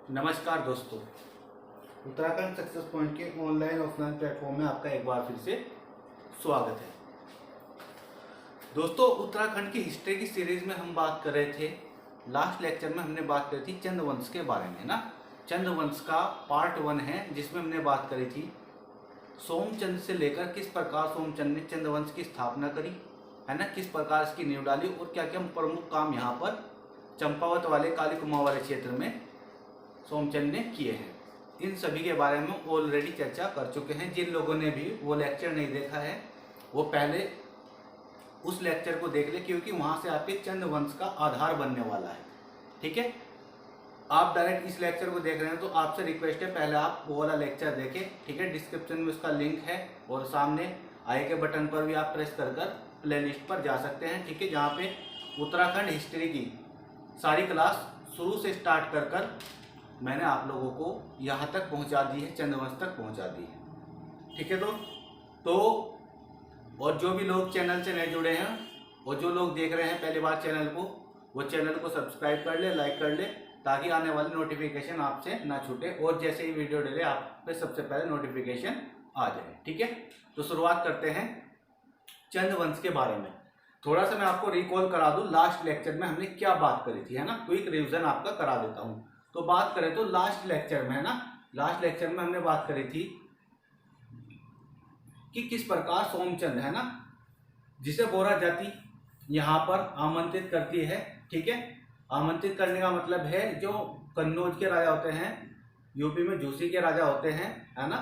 नमस्कार दोस्तों, Uttarakhand success point के ऑनलाइन ऑफलाइन प्लेटफॉर्म में आपका एक बार फिर से स्वागत है। दोस्तों, उत्तराखंड की हिस्ट्री की सीरीज में हम बात कर रहे थे। लास्ट लेक्चर में हमने बात करी थी चंद्रवंश के बारे में ना। चंद्रवंश का पार्ट 1 है जिसमें हमने बात करी थी सोमचंद से लेकर किस प्रकार सोमचंद ने चंद्रवंश की स्थापना करी है ना, किस प्रकार इसकी नींव डाली और क्या क्या प्रमुख काम यहाँ पर चंपावत वाले काली कुमां वाले क्षेत्र में सोमचंद ने किए हैं। इन सभी के बारे में ऑलरेडी चर्चा कर चुके हैं। जिन लोगों ने भी वो लेक्चर नहीं देखा है वो पहले उस लेक्चर को देख ले, क्योंकि वहां से आपके चंद्रवंश का आधार बनने वाला है। ठीक है, आप डायरेक्ट इस लेक्चर को देख रहे हैं तो आपसे रिक्वेस्ट है पहले आप वो वाला लेक्चर देखें। ठीक है, डिस्क्रिप्शन में उसका लिंक है और सामने आई के बटन पर भी आप प्रेस कर प्ले लिस्ट पर जा सकते हैं। ठीक है, जहाँ पे उत्तराखंड हिस्ट्री की सारी क्लास शुरू से स्टार्ट कर मैंने आप लोगों को यहाँ तक पहुँचा दी है, चंद्रवंश तक पहुँचा दी है। ठीक है तो और जो भी लोग चैनल से नए जुड़े हैं और जो लोग देख रहे हैं पहली बार चैनल को, वो चैनल को सब्सक्राइब कर ले, लाइक कर ले, ताकि आने वाली नोटिफिकेशन आपसे ना छूटे और जैसे ही वीडियो डले आप पे सबसे पहले नोटिफिकेशन आ जाए। ठीक है, तो शुरुआत करते हैं चंद्रवंश के बारे में। थोड़ा सा मैं आपको रिकॉल करा दूं, लास्ट लेक्चर में हमने क्या बात करी थी, है ना। क्विक रिवीजन आपका करा देता हूं। तो बात करें तो लास्ट लेक्चर में, है ना, लास्ट लेक्चर में हमने बात करी थी कि किस प्रकार सोमचंद, है ना, जिसे बोरा जाति यहाँ पर आमंत्रित करती है। ठीक है, आमंत्रित करने का मतलब है जो कन्नौज के राजा होते हैं, यूपी में झूसी के राजा होते हैं, है ना,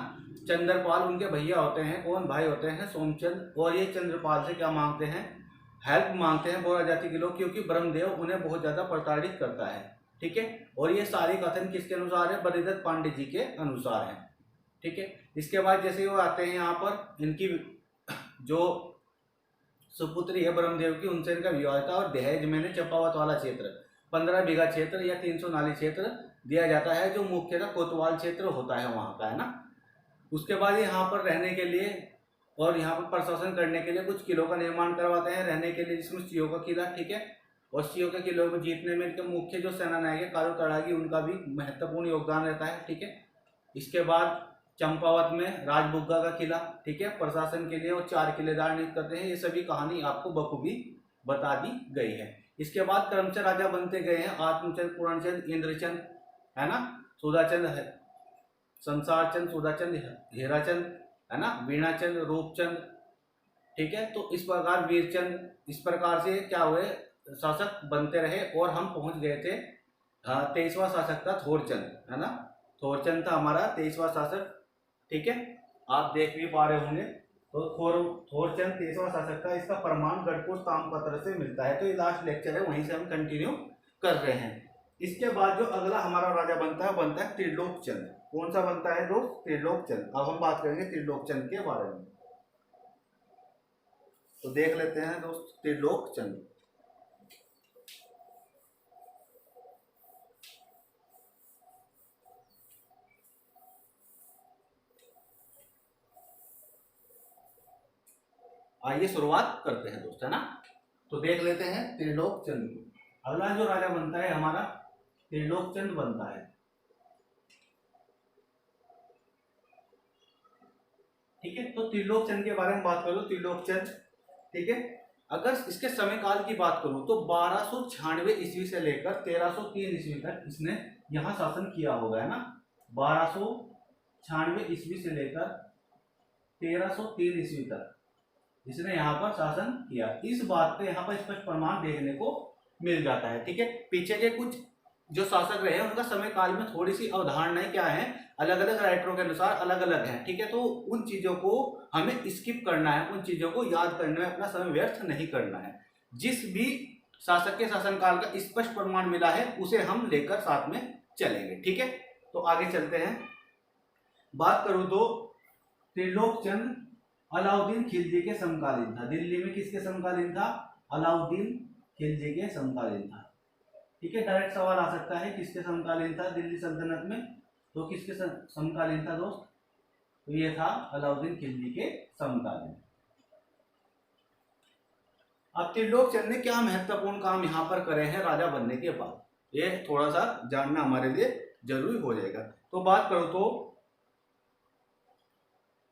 चंद्रपाल उनके भैया होते हैं, कौन भाई होते हैं सोमचंद। और ये चंद्रपाल से क्या मांगते हैं, हेल्प मांगते हैं बोरा जाति के लोग, क्योंकि ब्रह्मदेव उन्हें बहुत ज्यादा प्रताड़ित करता है। ठीक है, और ये सारी कथन किसके अनुसार है, बलिदत्त पांडे जी के अनुसार है। ठीक है, इसके बाद जैसे वो आते हैं यहाँ पर, इनकी जो सुपुत्री है ब्रह्मदेव की, उनसे इनका विवाह था और दहेज में चंपावत वाला क्षेत्र 15 बीघा क्षेत्र या 300 नाली क्षेत्र दिया जाता है, जो मुख्यतः कोतवाल क्षेत्र होता है वहाँ का, है ना। उसके बाद यहाँ पर रहने के लिए और यहाँ पर प्रशासन करने के लिए कुछ किलों का निर्माण करवाते हैं रहने के लिए, जिसमें सीओ का किला। ठीक है, और सीओ के किलों को जीतने में इनके मुख्य जो सेना नायक है कालू तड़ागी, उनका भी महत्वपूर्ण योगदान रहता है। ठीक है, इसके बाद चंपावत में राजबुग्गा का किला, ठीक है, प्रशासन के लिए वो 4 किलेदार नियुक्त करते हैं। ये सभी कहानी आपको बखूबी बता दी गई है। इसके बाद क्रमशः राजा बनते गए हैं आत्मचंद, पूर्णचंद, इंद्रचंद, है ना, सुधाचंद, संसारचंद, सुधाचंद, हेराचंद, है ना, वीणाचंद, रूपचंद। ठीक है, तो इस प्रकार वीरचंद, इस प्रकार से क्या हुए शासक बनते रहे और हम पहुंच गए थे 23वां शासक था थोरचंद, है ना, थोरचंद था हमारा 23वां शासक। ठीक है, आप देख भी पा रहे होंगे। तो थोरचंद 23वां शासक था। इसका प्रमाण गढ़पुर ताम्रपत्र से मिलता है। तो ये लास्ट लेक्चर है, वहीं से हम कंटिन्यू कर रहे हैं। इसके बाद जो अगला हमारा राजा बनता है त्रिलोकचंद। कौन सा बनता है दोस्त, त्रिलोकचंद। अब हम बात करेंगे त्रिलोकचंद के बारे में। तो देख लेते हैं दोस्त त्रिलोकचंद। आइए शुरुआत करते हैं दोस्त, है ना। तो देख लेते हैं त्रिलोकचंद। अगला जो राजा बनता है हमारा त्रिलोकचंद बनता है। ठीक है, तो त्रिलोकचंद के बारे में बात करूं, त्रिलोकचंद, ठीक है, अगर इसके समय काल की बात करूं तो 1296 ईस्वी से लेकर 1303 ईस्वी तक इसने यहाँ शासन किया होगा, है ना। 1296 ईस्वी से लेकर 1303 ईस्वी तक इसने यहाँ पर शासन किया। इस बात पे यहाँ पर स्पष्ट प्रमाण देखने को मिल जाता है। ठीक है, पीछे के कुछ जो शासक रहे उनका समय काल में थोड़ी सी अवधारणाएं क्या है, अलग अलग राइटरों के अनुसार अलग अलग है। ठीक है, तो उन चीजों को हमें स्किप करना है, उन चीजों को याद करने में अपना समय व्यर्थ नहीं करना है। जिस भी शासक के शासनकाल का स्पष्ट प्रमाण मिला है उसे हम लेकर साथ में चलेंगे। ठीक है, तो आगे चलते हैं। बात करूं तो त्रिलोकचंद अलाउद्दीन खिलजी के समकालीन था। दिल्ली में किसके समकालीन था, अलाउद्दीन खिलजी के समकालीन था। ठीक है, डायरेक्ट सवाल आ सकता है किसके समकालीन था दिल्ली सल्तनत में, तो किसके समकालीन था दोस्त, तो ये था अलाउद्दीन खिलजी के समकालीन। अब त्रिलोकचंद ने क्या महत्वपूर्ण काम यहाँ पर करे हैं राजा बनने के बाद, ये थोड़ा सा जानना हमारे लिए जरूरी हो जाएगा। तो बात करो तो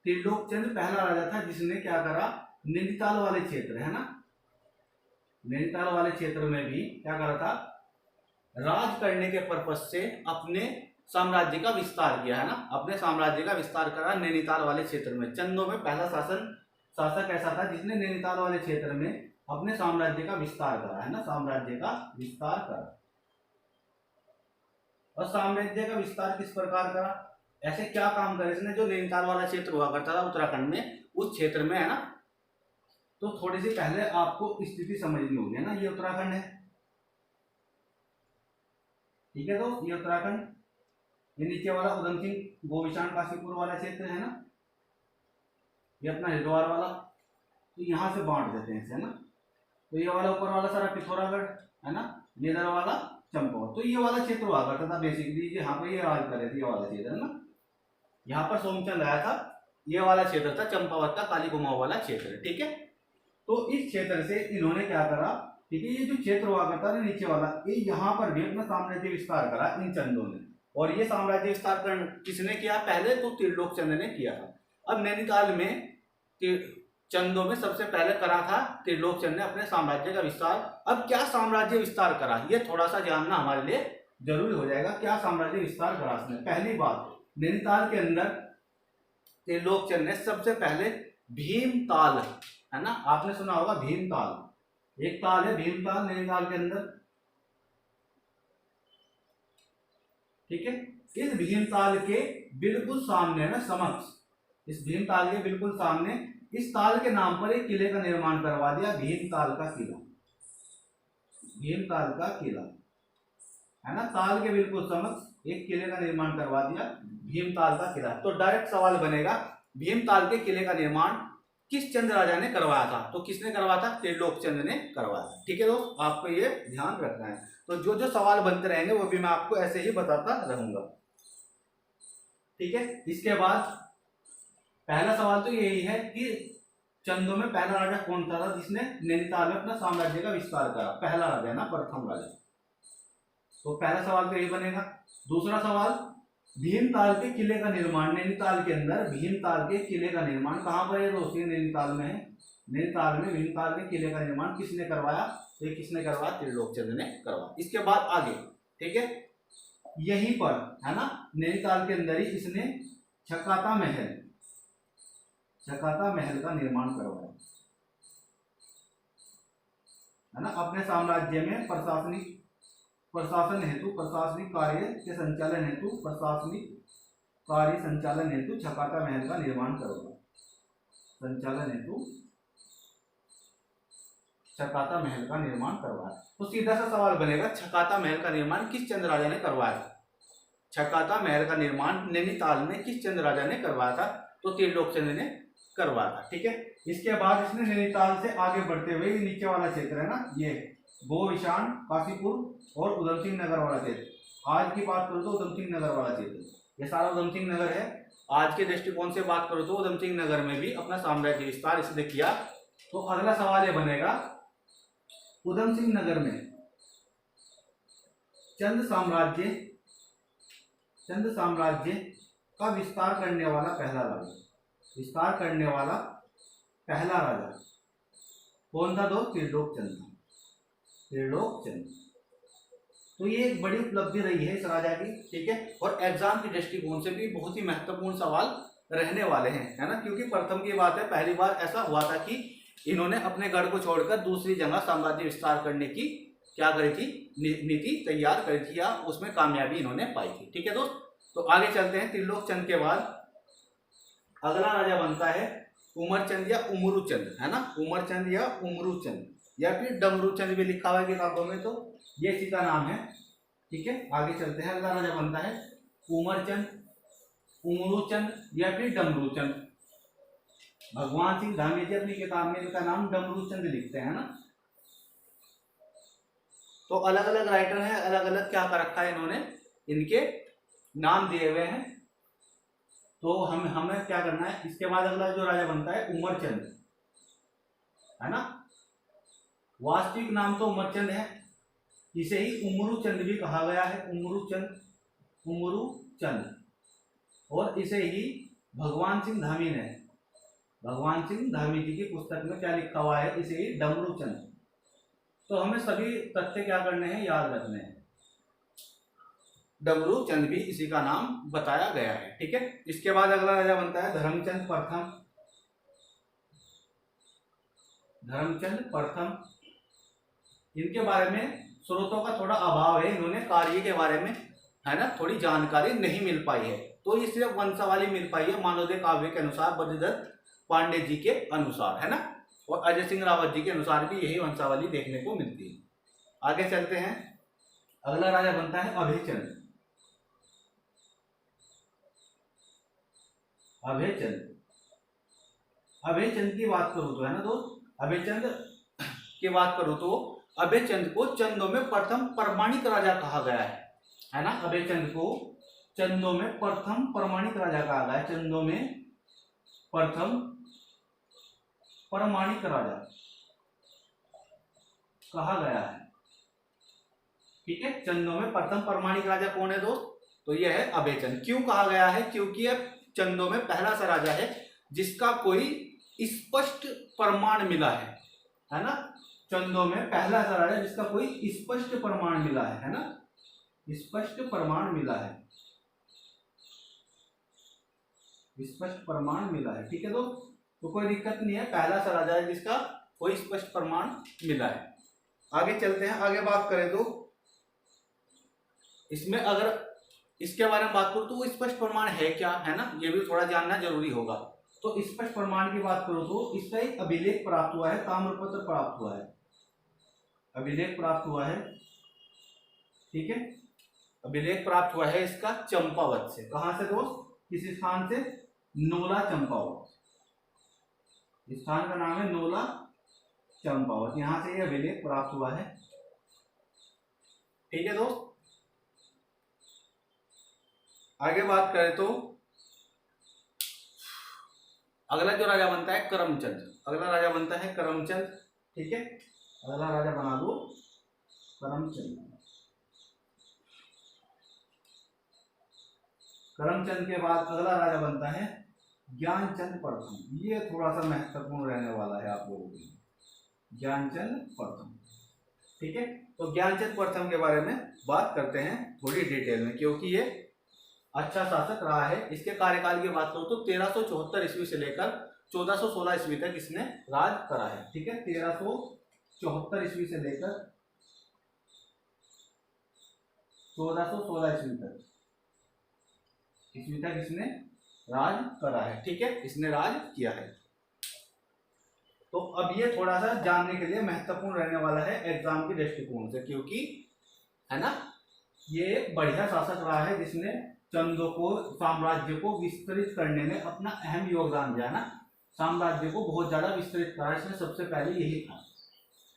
त्रिलोकचंद पहला राजा था जिसने क्या करा, नैनीताल वाले क्षेत्र है ना, नैनीताल वाले क्षेत्र में भी क्या करा था, राज करने के पर्पज से अपने साम्राज्य का विस्तार किया है ना, अपने साम्राज्य का विस्तार करा नैनीताल वाले क्षेत्र में। चंदों में पहला शासक ऐसा था जिसने नैनीताल वाले क्षेत्र में अपने साम्राज्य का विस्तार करा है ना, साम्राज्य का विस्तार करा। और साम्राज्य का विस्तार किस प्रकार करा, ऐसे क्या काम करे इसने, जो नैनीताल वाला क्षेत्र हुआ करता था उत्तराखंड में, उस क्षेत्र में है ना। तो थोड़ी सी पहले आपको स्थिति समझनी होगी है ना, ये उत्तराखंड है, ठीक है। तो ये उत्तराखंड, ये नीचे वाला उधम सिंह गोविशान काशीपुर वाला क्षेत्र है ना, ये अपना हरिद्वार वाला, तो यहाँ से बांट देते हैं इसे है ना। तो ये वाला ऊपर वाला सारा पिथौरागढ़ है ना, ये इधर वाला चंपावत, तो ये वाला क्षेत्र हुआ करता था बेसिकली, यहाँ पे ये राज कर रहे थे, ये वाला क्षेत्र है ना, यहाँ पर सोमचंद आया था, ये वाला क्षेत्र था चंपावत का, काली कुमाऊं वाला क्षेत्र, ठीक है। तो इस क्षेत्र से इन्होंने क्या करा, ठीक है, ये जो क्षेत्र हुआ करता था नीचे वाला, ये यहाँ पर भी अपना साम्राज्य विस्तार करा इन चंदों ने। और ये साम्राज्य विस्तार किसने किया, पहले तो त्रिलोकचंद ने किया था। अब नैनीताल में चंदों में सबसे पहले करा था त्रिलोकचंद ने अपने साम्राज्य का विस्तार। अब क्या साम्राज्य विस्तार करा, ये थोड़ा सा जानना हमारे लिए जरूरी हो जाएगा, क्या साम्राज्य विस्तार करा उसने। पहली बात, नैनीताल के अंदर त्रिलोकचंद ने सबसे पहले भीमताल है ना, आपने सुना होगा भीमताल, एक ताल है भीमताल नैनीताल के अंदर, ठीक है। इस भीमताल के बिल्कुल सामने ना, समक्ष, इस भीमताल के बिल्कुल सामने इस ताल के नाम पर एक किले का निर्माण करवा दिया, भीमताल का किला, भीमताल का किला है ना, ताल के बिल्कुल समक्ष एक किले का निर्माण करवा दिया, भीमताल का किला। तो डायरेक्ट सवाल बनेगा, भीमताल के किले का निर्माण किस चंद राजा ने करवाया था, तो किसने करवाया था, त्रिलोकचंद ने करवाया था, ठीक है दोस्त, आपको ये ध्यान रखना है। तो जो जो सवाल बनते रहेंगे वो भी मैं आपको ऐसे ही बताता रहूंगा, ठीक है। इसके बाद पहला सवाल तो यही है कि चंदों में पहला राजा कौन था जिसने नैनीताल में अपना साम्राज्य का विस्तार करा, पहला राजा ना, प्रथम राजा, तो पहला सवाल तो यही बनेगा। दूसरा सवाल, भीमताल के किले का निर्माण, नैनीताल के अंदर भीमताल के किले का निर्माण कहाँ पर है दोस्तों, नैनीताल में है, नैनीताल में भीमताल के किले का निर्माण किसने करवाया, तो ये किसने करवाया, त्रिलोकचंद ने करवाया। इसके बाद आगे, ठीक है, यहीं पर है ना, नैनीताल के अंदर ही इसने छकाता महल, छकाता महल का निर्माण करवाया है ना, अपने साम्राज्य में प्रशासन हेतु, प्रशासनिक कार्य के संचालन हेतु, प्रशासनिक कार्य संचालन हेतु छकाता महल का निर्माण करवाया, संचालन हेतु छकाता महल का निर्माण करवाया। तो सीधा सा सवाल बनेगा, छकाता महल का निर्माण किस चंद राजा ने करवाया, छकाता महल का निर्माण नैनीताल में किस चंद राजा ने करवाया था, तो त्रिलोकचंद ने करवाया था, ठीक है। इसके बाद इसने नैनीताल से आगे बढ़ते हुए नीचे वाला क्षेत्र है ना, ये गोविशान काशीपुर और उधम सिंह नगर वाला क्षेत्र, आज की बात करो तो उधम सिंह नगर वाला क्षेत्र, ये सारा उधम सिंह नगर है। आज के दृष्टिकोण से बात करो तो उधम सिंह नगर में भी अपना साम्राज्य विस्तार इसने किया। तो अगला सवाल ये बनेगा, उधम सिंह नगर में चंद साम्राज्य का विस्तार करने वाला पहला राजा, विस्तार करने वाला पहला राजा कौन था, दो त्रिलोकचंद था, त्रिलोकचंद। तो ये एक बड़ी उपलब्धि रही है इस राजा की, ठीक है। और एग्जाम के दृष्टिकोण से भी बहुत ही महत्वपूर्ण सवाल रहने वाले हैं, है ना, क्योंकि प्रथम की बात है, पहली बार ऐसा हुआ था कि इन्होंने अपने गढ़ को छोड़कर दूसरी जगह साम्राज्य विस्तार करने की क्या करी थी, नीति तैयार करी थी, या उसमें कामयाबी इन्होंने पाई थी, ठीक है दोस्त। तो आगे चलते हैं, त्रिलोकचंद के बाद अगला राजा बनता है उमरचंद या उमरूचंद, है ना, उमरचंद या उमरूचंद, या फिर डमरूचंद भी लिखा हुआ है किताबों में, तो ये इसी का नाम है, ठीक है। आगे चलते हैं, अगला राजा बनता है उमरचंद, उमरूचंद या फिर डमरूचंद। भगवान सिंह धामी जी अपनी किताब में इनका नाम डमरूचंद लिखते हैं ना। तो अलग अलग राइटर हैं, अलग अलग क्या कर रखा है इन्होंने, इनके नाम दिए हुए हैं। तो हमें क्या करना है, इसके बाद अगला जो राजा बनता है उमरचंद, है ना, वास्तविक नाम तो उमरचंद है, इसे ही उमरूचंद भी कहा गया है, उमरूचंद, उमरू चंद, और इसे ही भगवान सिंह धामी ने, भगवान सिंह धामी जी की पुस्तक में क्या लिखा हुआ है, इसे ही डमरू चंद। तो हमें सभी तथ्य क्या करने हैं, याद रखने हैं। डमरू चंद भी इसी का नाम बताया गया है, ठीक है। इसके बाद अगला राजा बनता है धर्मचंद प्रथम। धर्मचंद प्रथम, इनके बारे में स्रोतों का थोड़ा अभाव है, इन्होंने कार्य के बारे में है ना थोड़ी जानकारी नहीं मिल पाई है, तो ये सिर्फ वंशावली मिल पाई है मानवोदय काव्य के अनुसार, बद्रीदत्त पांडे जी के अनुसार, है ना, और अजय सिंह रावत जी के अनुसार भी यही वंशावली देखने को मिलती है। आगे चलते हैं, अगला राजा बनता है अभयचंद। अभयचंद, अभयचंद की बात करूं तो है ना दोस्त, अभयचंद की बात करूं तो अभयचंद को चंदों में प्रथम प्रमाणिक राजा कहा गया है ना। अभयचंद को चंदों में प्रथम प्रमाणिक राजा कहा गया है, चंदों में प्रथम प्रमाणिक राजा कहा गया है, ठीक है। चंदों में प्रथम प्रमाणिक राजा कौन है दोस्त, तो यह है अभयचंद। क्यों कहा गया है, क्योंकि यह चंदों में पहला सा राजा है जिसका कोई स्पष्ट प्रमाण मिला है ना। चंदों में पहला सा राजा जिसका कोई स्पष्ट प्रमाण मिला है ना, स्पष्ट प्रमाण मिला है, स्पष्ट प्रमाण मिला है, ठीक है दोस्त। तो कोई दिक्कत नहीं है, पहला सा राजा है जिसका कोई स्पष्ट प्रमाण मिला है। आगे चलते हैं, आगे बात करें तो इसमें अगर इसके बारे में बात करूं तो वो स्पष्ट प्रमाण है क्या, है ना, ये भी थोड़ा जानना जरूरी होगा। तो स्पष्ट प्रमाण की बात करो तो इसका एक अभिलेख प्राप्त हुआ है, ताम्रपत्र प्राप्त हुआ है, अभिलेख प्राप्त हुआ है, ठीक है। अभिलेख प्राप्त हुआ है इसका चंपावत से। कहां से दोस्त, किस स्थान से, नोला चंपावत, स्थान का नाम है नोला चंपावत, यहां से यह अभिलेख प्राप्त हुआ है, ठीक है दोस्त। आगे बात करें तो अगला जो राजा बनता है करमचंद, अगला राजा बनता है करमचंद, ठीक है। अगला राजा बना दो करमचंद। करमचंद के बाद अगला राजा बनता है ज्ञानचंद प्रथम। ये थोड़ा सा महत्वपूर्ण रहने वाला है आप लोगों के लिए, ज्ञानचंद प्रथम, ठीक है। तो ज्ञानचंद प्रथम के बारे में बात करते हैं थोड़ी डिटेल में, क्योंकि ये अच्छा शासक रहा है। इसके कार्यकाल की बात करो तो 1374 ईस्वी से लेकर 1416 ईस्वी तक इसने राज करा है, ठीक है। 1374 ईस्वी से लेकर 1416 ईस्वी तक इसने राज करा है, ठीक है, इसने राज किया है। तो अब ये थोड़ा सा जानने के लिए महत्वपूर्ण रहने वाला है एग्जाम के दृष्टिकोण से, क्योंकि है ना ये एक बढ़िया शासक रहा है जिसने चंदों को, साम्राज्य को विस्तृत करने में अपना अहम योगदान दिया ना, साम्राज्य को बहुत ज्यादा विस्तृत करा, इसमें सबसे पहले यही था।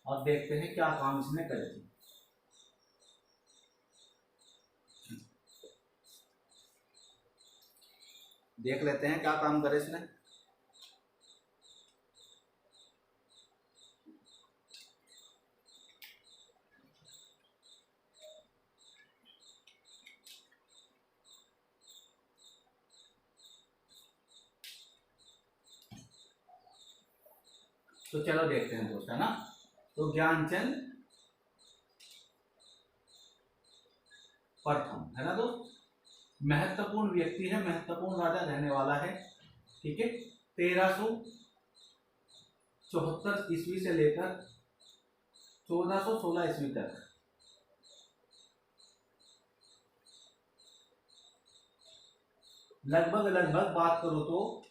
अब देखते हैं क्या काम इसने करे थे। देख लेते हैं क्या काम करे इसने। तो चलो देखते हैं दोस्त, है ना। तो ज्ञानचंद प्रथम, है ना दोस्त, महत्वपूर्ण व्यक्ति है, महत्वपूर्ण राजा रहने वाला है, ठीक है। 1374 ईस्वी से लेकर 1416 ईस्वी तक लगभग बात करो तो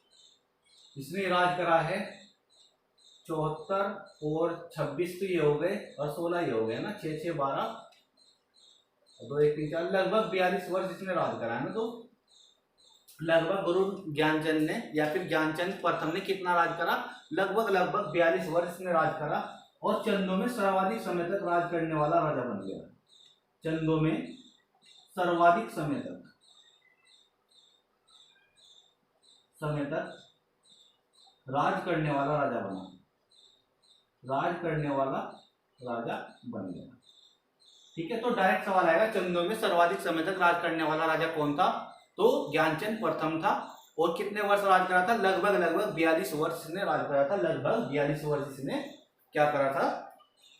इसने राज करा है 74 और 26 तो ये हो गए और 16 ये हो गए ना, 6 6 12 2 1 3 4, लगभग 42 वर्ष इसने राज करा है ना। तो लगभग गुरु ज्ञानचंद ने या फिर ज्ञानचंद प्रथम ने कितना राज करा, लगभग 42 वर्ष इसने राज करा, और चंदों में सर्वाधिक समय तक राज करने वाला राजा बन गया। चंदों में सर्वाधिक समय तक राज करने वाला राजा बना, राज करने वाला राजा बन गया, ठीक है, तो डायरेक्ट सवाल आएगा चंदों में सर्वाधिक समय तक राज करने वाला राजा कौन था? तो ज्ञानचंद प्रथम था। और कितने वर्ष राज करा था? लगभग 42 वर्ष इसने राज करा था। लगभग 42 वर्ष इसने क्या करा था?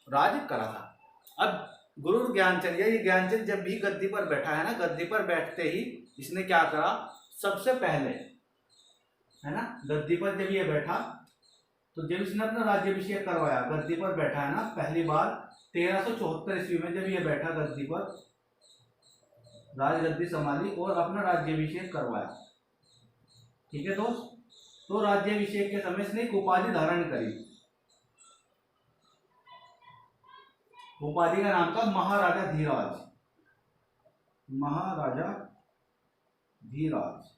राज करा था। अब गुरु ज्ञानचंद, ये ज्ञानचंद जब भी गद्दी पर बैठा है ना, गद्दी पर बैठते ही इसने क्या करा? सबसे पहले, है ना, गद्दी पर जब ये बैठा तो जब इसने अपना राज्याभिषेक करवाया, गद्दी पर बैठा है ना पहली बार 1374 ईस्वी में जब ये बैठा गद्दी पर, राजगद्दी संभाली और अपना राज्याभिषेक करवाया। ठीक है दोस्त, तो राज्याभिषेक के समय इसने एक उपाधि धारण करी। उपाधि का नाम था महाराजा धीराज। महाराजा धीराज,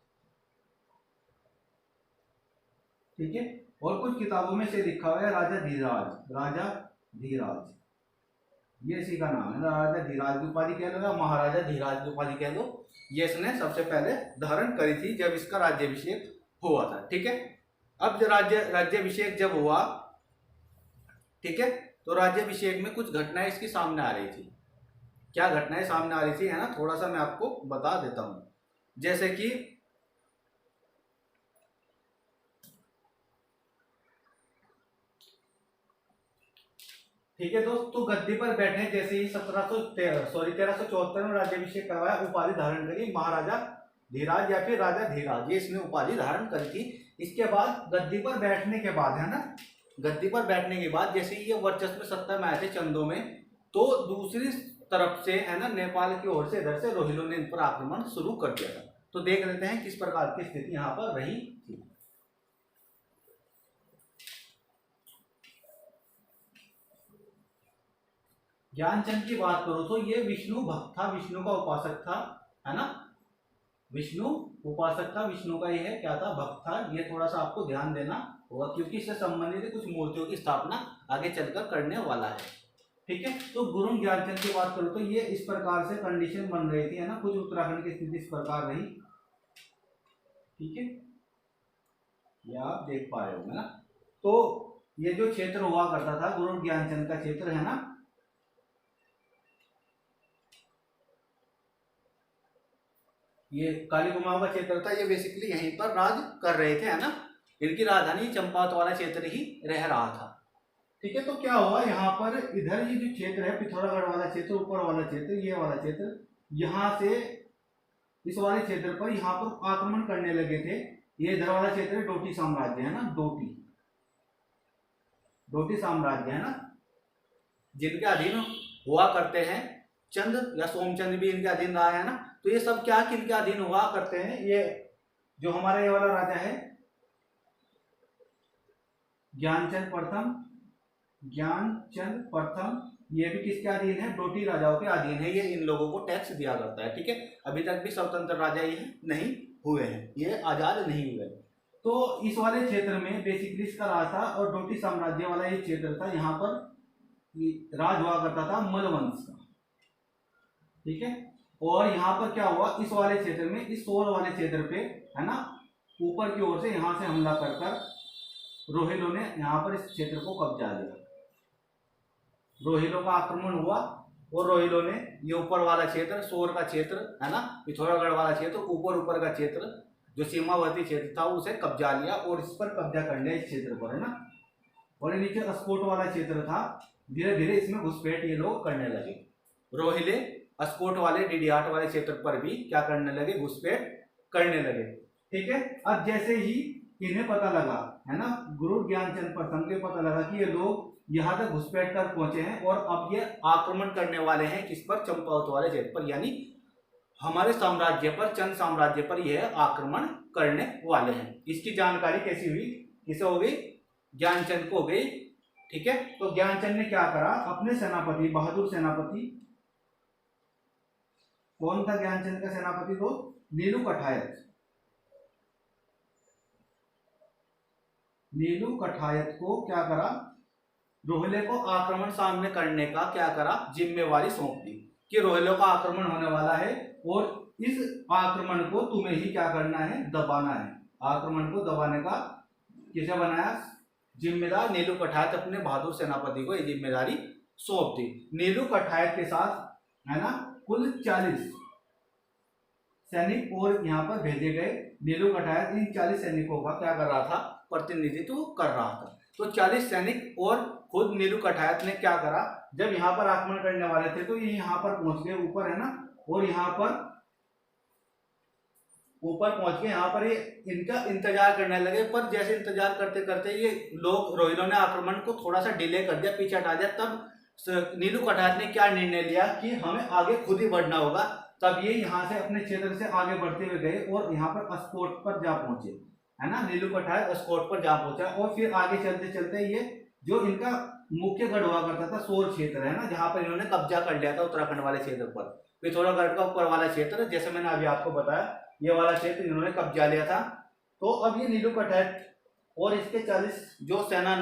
ठीक है। और कुछ किताबों में से लिखा हुआ है राजा धीराज। राजा धीराज ये इसी का नाम है ना, राजा धीराज की उपाधि कह लो, महाराजा धीराज की उपाधि कह लो। ये इसने सबसे पहले धारण करी थी जब इसका राज्याभिषेक हुआ था। ठीक है, अब राज्याभिषेक जब हुआ, ठीक है, तो राज्याभिषेक में कुछ घटनाएं इसकी सामने आ रही थी। क्या घटनाएं सामने आ रही थी, है ना, थोड़ा सा मैं आपको बता देता हूं। जैसे कि ठीक है दोस्त, तो गद्दी पर बैठे जैसे ही 1374 में राज्याभिषेक करवाया, उपाधि धारण करी महाराजा धीराज या फिर राजा धीराज, ये इसने उपाधि धारण करी थी। इसके बाद गद्दी पर बैठने के बाद, है ना, गद्दी पर बैठने के बाद जैसे ये वर्चस्व सत्ता में आए थे चंदों में, तो दूसरी तरफ से, है ना, नेपाल की ओर से इधर से रोहिलों ने इन पर आक्रमण शुरू कर दिया था। तो देख लेते हैं किस प्रकार की स्थिति यहाँ पर रही थी। ज्ञानचंद की बात करो तो ये विष्णु भक्त था, विष्णु का उपासक था, है ना, विष्णु उपासक था, विष्णु का यह क्या था? भक्त था। ये थोड़ा सा आपको ध्यान देना होगा क्योंकि इससे संबंधित कुछ मूर्तियों की स्थापना आगे चलकर करने वाला है। ठीक है, तो गुरु ज्ञानचंद की बात करो तो ये इस प्रकार से कंडीशन बन रही थी, है ना, कुछ उत्तराखंड की स्थिति इस प्रकार रही। ठीक है, ये आप देख पा रहे हो ना। तो ये जो क्षेत्र हुआ करता था गुरु ज्ञानचंद का क्षेत्र, है ना, ये काली गुमाओं का क्षेत्र था, ये बेसिकली यहीं पर राज कर रहे थे, है ना, इनकी राजधानी चंपावत वाला क्षेत्र ही रह रहा था। ठीक है, तो क्या हुआ यहाँ पर, इधर ये जो क्षेत्र है पिथौरागढ़ वाला क्षेत्र, ऊपर वाला क्षेत्र, ये वाला क्षेत्र, यहाँ से इस वाले क्षेत्र पर यहाँ पर आक्रमण करने लगे थे। ये इधर वाला क्षेत्र डोटी साम्राज्य, है ना, डोटी साम्राज्य, है ना, जिनके अधीन हुआ करते हैं चंद या सोमचंद भी इनके अधीन रहा है ना। तो ये सब क्या किनके अधीन हुआ करते हैं? ये जो हमारा ये वाला राजा है ज्ञानचंद प्रथम, ये भी किसके अधीन है? डोटी राजाओं के अधीन है। ये इन लोगों को टैक्स दिया करता है। ठीक है, अभी तक भी स्वतंत्र राजा ये नहीं हुए हैं, ये आजाद नहीं हुए। तो इस वाले क्षेत्र में बेसिकली इसका राज था और डोटी साम्राज्य वाला ये क्षेत्र था, यहाँ पर राज हुआ करता था मल वंश का। ठीक है, और यहाँ पर क्या हुआ, इस वाले क्षेत्र में, इस सोर वाले क्षेत्र पे, है ना, ऊपर की ओर से यहाँ से हमला कर रोहिलों ने यहाँ पर इस क्षेत्र को कब्जा लिया। रोहिलों का आक्रमण हुआ और रोहिलों ने ये ऊपर वाला क्षेत्र, सोर का क्षेत्र, है ना, पिथौरागढ़ वाला क्षेत्र, ऊपर का क्षेत्र जो सीमावर्ती क्षेत्र था उसे कब्जा लिया और इस पर कब्जा कर लिया, इस क्षेत्र पर, है ना। और नीचे अस्कोट वाला क्षेत्र था, धीरे धीरे इसमें घुसपैठ ये लोग करने लगे। रोहिले अस्कोट वाले डीडीआट वाले क्षेत्र पर भी क्या करने लगे? घुसपैठ करने लगे। ठीक है, अब जैसे ही इन्हें पता लगा, है ना, गुरु ज्ञानचंद प्रथम के पता लगा कि ये लोग यहाँ तक घुसपैठ कर पहुंचे हैं और अब ये आक्रमण करने वाले हैं किस पर? चंपावत वाले क्षेत्र पर, यानी हमारे साम्राज्य पर, चंद साम्राज्य पर यह आक्रमण करने वाले हैं। इसकी जानकारी कैसी हुई? किसे हो गई? ज्ञानचंद को हो गई। ठीक है, तो ज्ञानचंद ने क्या करा? अपने सेनापति, बहादुर सेनापति, कौन था ज्ञानचंद का सेनापति? तो नीलू कठायत को क्या करा? रोहिले को आक्रमण सामने करने का क्या करा? जिम्मेवारी सौंप दी कि रोहिलों का आक्रमण होने वाला है और इस आक्रमण को तुम्हें ही क्या करना है? दबाना है। आक्रमण को दबाने का किसे बनाया? जिम्मेदार नीलू कठायत अपने बहादुर सेनापति को ये जिम्मेदारी सौंप दी। नीलू कठायत के साथ है ना, कुल 40 सैनिक और यहाँ पर भेजे गए। नीलू कठायत इन 40 सैनिकों का क्या कर रहा था, प्रतिनिधित्व कर रहा था। तो 40 सैनिक और खुद नीलू कठायत ने क्या करा, जब यहाँ पर आक्रमण करने वाले थे तो ये यहाँ पर पहुंच गए ऊपर, है ना, और यहाँ पर ऊपर पहुंच के यहाँ पर ये इनका इंतजार करने लगे। पर जैसे इंतजार करते करते ये लोग रोहिलों ने आक्रमण को थोड़ा सा डिले कर दिया, पीछे हटा दिया। तब नीलू कठायत ने क्या निर्णय लिया कि हमें आगे खुद ही बढ़ना होगा। तब ये यहाँ से अपने क्षेत्र से आगे बढ़ते हुए गए और यहाँ पर अस्कोट पर जा पहुंचे, है ना, नीलू कठायत अस्कोट पर जा पहुंचा। और फिर आगे चलते चलते ये जो इनका मुख्य गढ़ हुआ करता था सोर क्षेत्र, है ना, जहां पर इन्होंने कब्जा कर लिया था उत्तराखंड वाले क्षेत्र पर, पिथौरागढ़ का ऊपर वाला क्षेत्र, जैसे मैंने अभी आपको बताया ये वाला क्षेत्र इन्होंने कब्जा लिया था। तो अब ये नीलू कठायत और इसके 40 जो सेना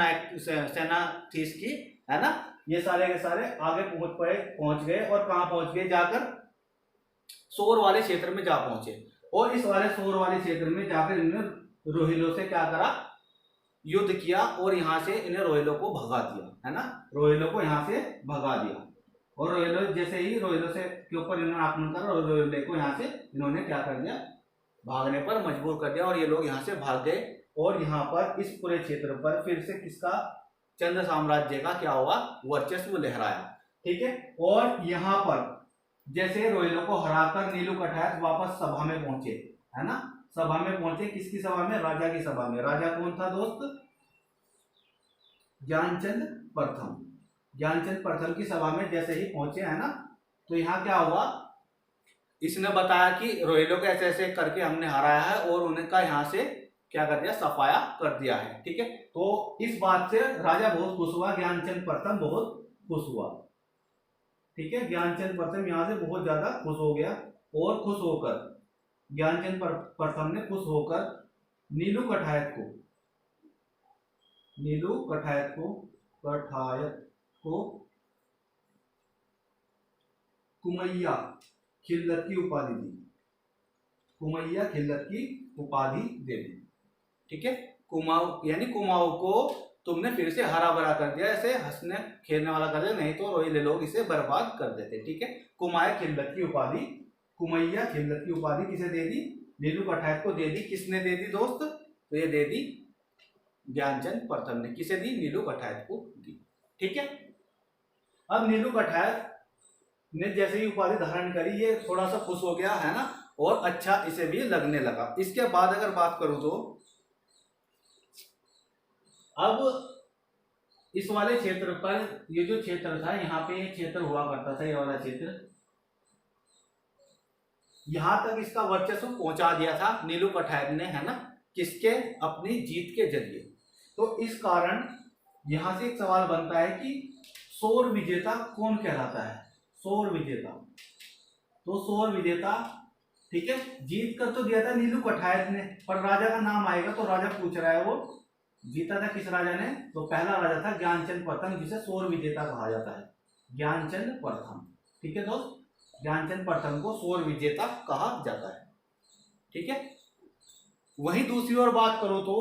थी इसकी, है ना, ये सारे के सारे आगे पहुंच गए। और कहां पहुंच गए, जाकर सोर वाले क्षेत्र में जा पहुंचे। और इस वाले सोर वाले क्षेत्र में जाकर इन्होंने रोहिलों से क्या करा, युद्ध किया और यहाँ से इन्हें रोहिलों को भगा दिया, है ना, रोहिलों को यहाँ से भगा दिया। और रोहिलों जैसे ही रोहिलों से के ऊपर इन्होंने आक्रमण करा और रोहिलों को यहाँ से इन्होंने क्या कर दिया, भागने पर मजबूर कर दिया। और ये लोग यहाँ से भाग गए। और यहाँ पर इस पूरे क्षेत्र पर फिर से किसका, चंद्र साम्राज्य का क्या हुआ, वर्चस्व लहराया। ठीक है। और यहाँ पर जैसे रोहिलों को हराकर नीलू कठायत वापस सभा में पहुंचे, है ना, सभा में पहुंचे। किसकी सभा में, राजा की सभा में। राजा कौन था दोस्त, ज्ञानचंद प्रथम। ज्ञानचंद प्रथम की सभा में जैसे ही पहुंचे, है ना, तो यहाँ क्या हुआ, इसने बताया कि रोहिलों को ऐसे ऐसे करके हमने हराया है और उनका यहाँ से क्या कर दिया, सफाया कर दिया है। ठीक है। तो इस बात से राजा बहुत खुश हुआ, ज्ञानचंद प्रथम बहुत खुश हुआ। ठीक है। ज्ञानचंद प्रथम यहाँ से बहुत ज्यादा खुश हो गया। और खुश होकर ज्ञानचंद प्रथम ने खुश होकर नीलू कठायत को कुमैया खिल्लत की उपाधि दी। कुमैया खिल्लत की उपाधि दे दी। ठीक है। कुमाऊं यानी कुमाऊं को तुमने फिर से हरा भरा कर दिया, ऐसे हंसने खेलने वाला कर दिया, नहीं तो रोहिले लोग इसे बर्बाद कर देते। ठीक है। कुमैया खिल्लत की उपाधि किसे दे दी, नीलू कठायत को दे दी। किसने दे दी दोस्त, तो ये दे दी ज्ञानचंद प्रथम ने। किसे दी, नीलू कठायत को दी। ठीक है। अब नीलू कठायत ने जैसे ही उपाधि धारण करी, ये थोड़ा सा खुश हो गया, है ना, और अच्छा इसे भी लगने लगा। इसके बाद अगर बात करूं तो अब इस वाले क्षेत्र पर, ये जो क्षेत्र था यहाँ पे ये क्षेत्र हुआ करता था, ये वाला क्षेत्र, यहां तक इसका वर्चस्व पहुंचा दिया था नीलू कठायत ने, है ना, किसके, अपनी जीत के जरिए। तो इस कारण यहां से एक सवाल बनता है कि सोर विजेता कौन कहलाता है, सोर विजेता। तो सोर विजेता, ठीक है, जीत कर तो दिया था नीलू कठायत ने, पर राजा का नाम आएगा तो राजा पूछ रहा है वो जीता था किस राजा ने, तो पहला राजा था ज्ञानचंद प्रथम, जिसे सोर विजेता कहा जाता है, ज्ञानचंद प्रथम। ठीक है दोस्त, ज्ञानचंद प्रथम को सोर विजेता कहा जाता है। ठीक है। वहीं दूसरी ओर बात करो तो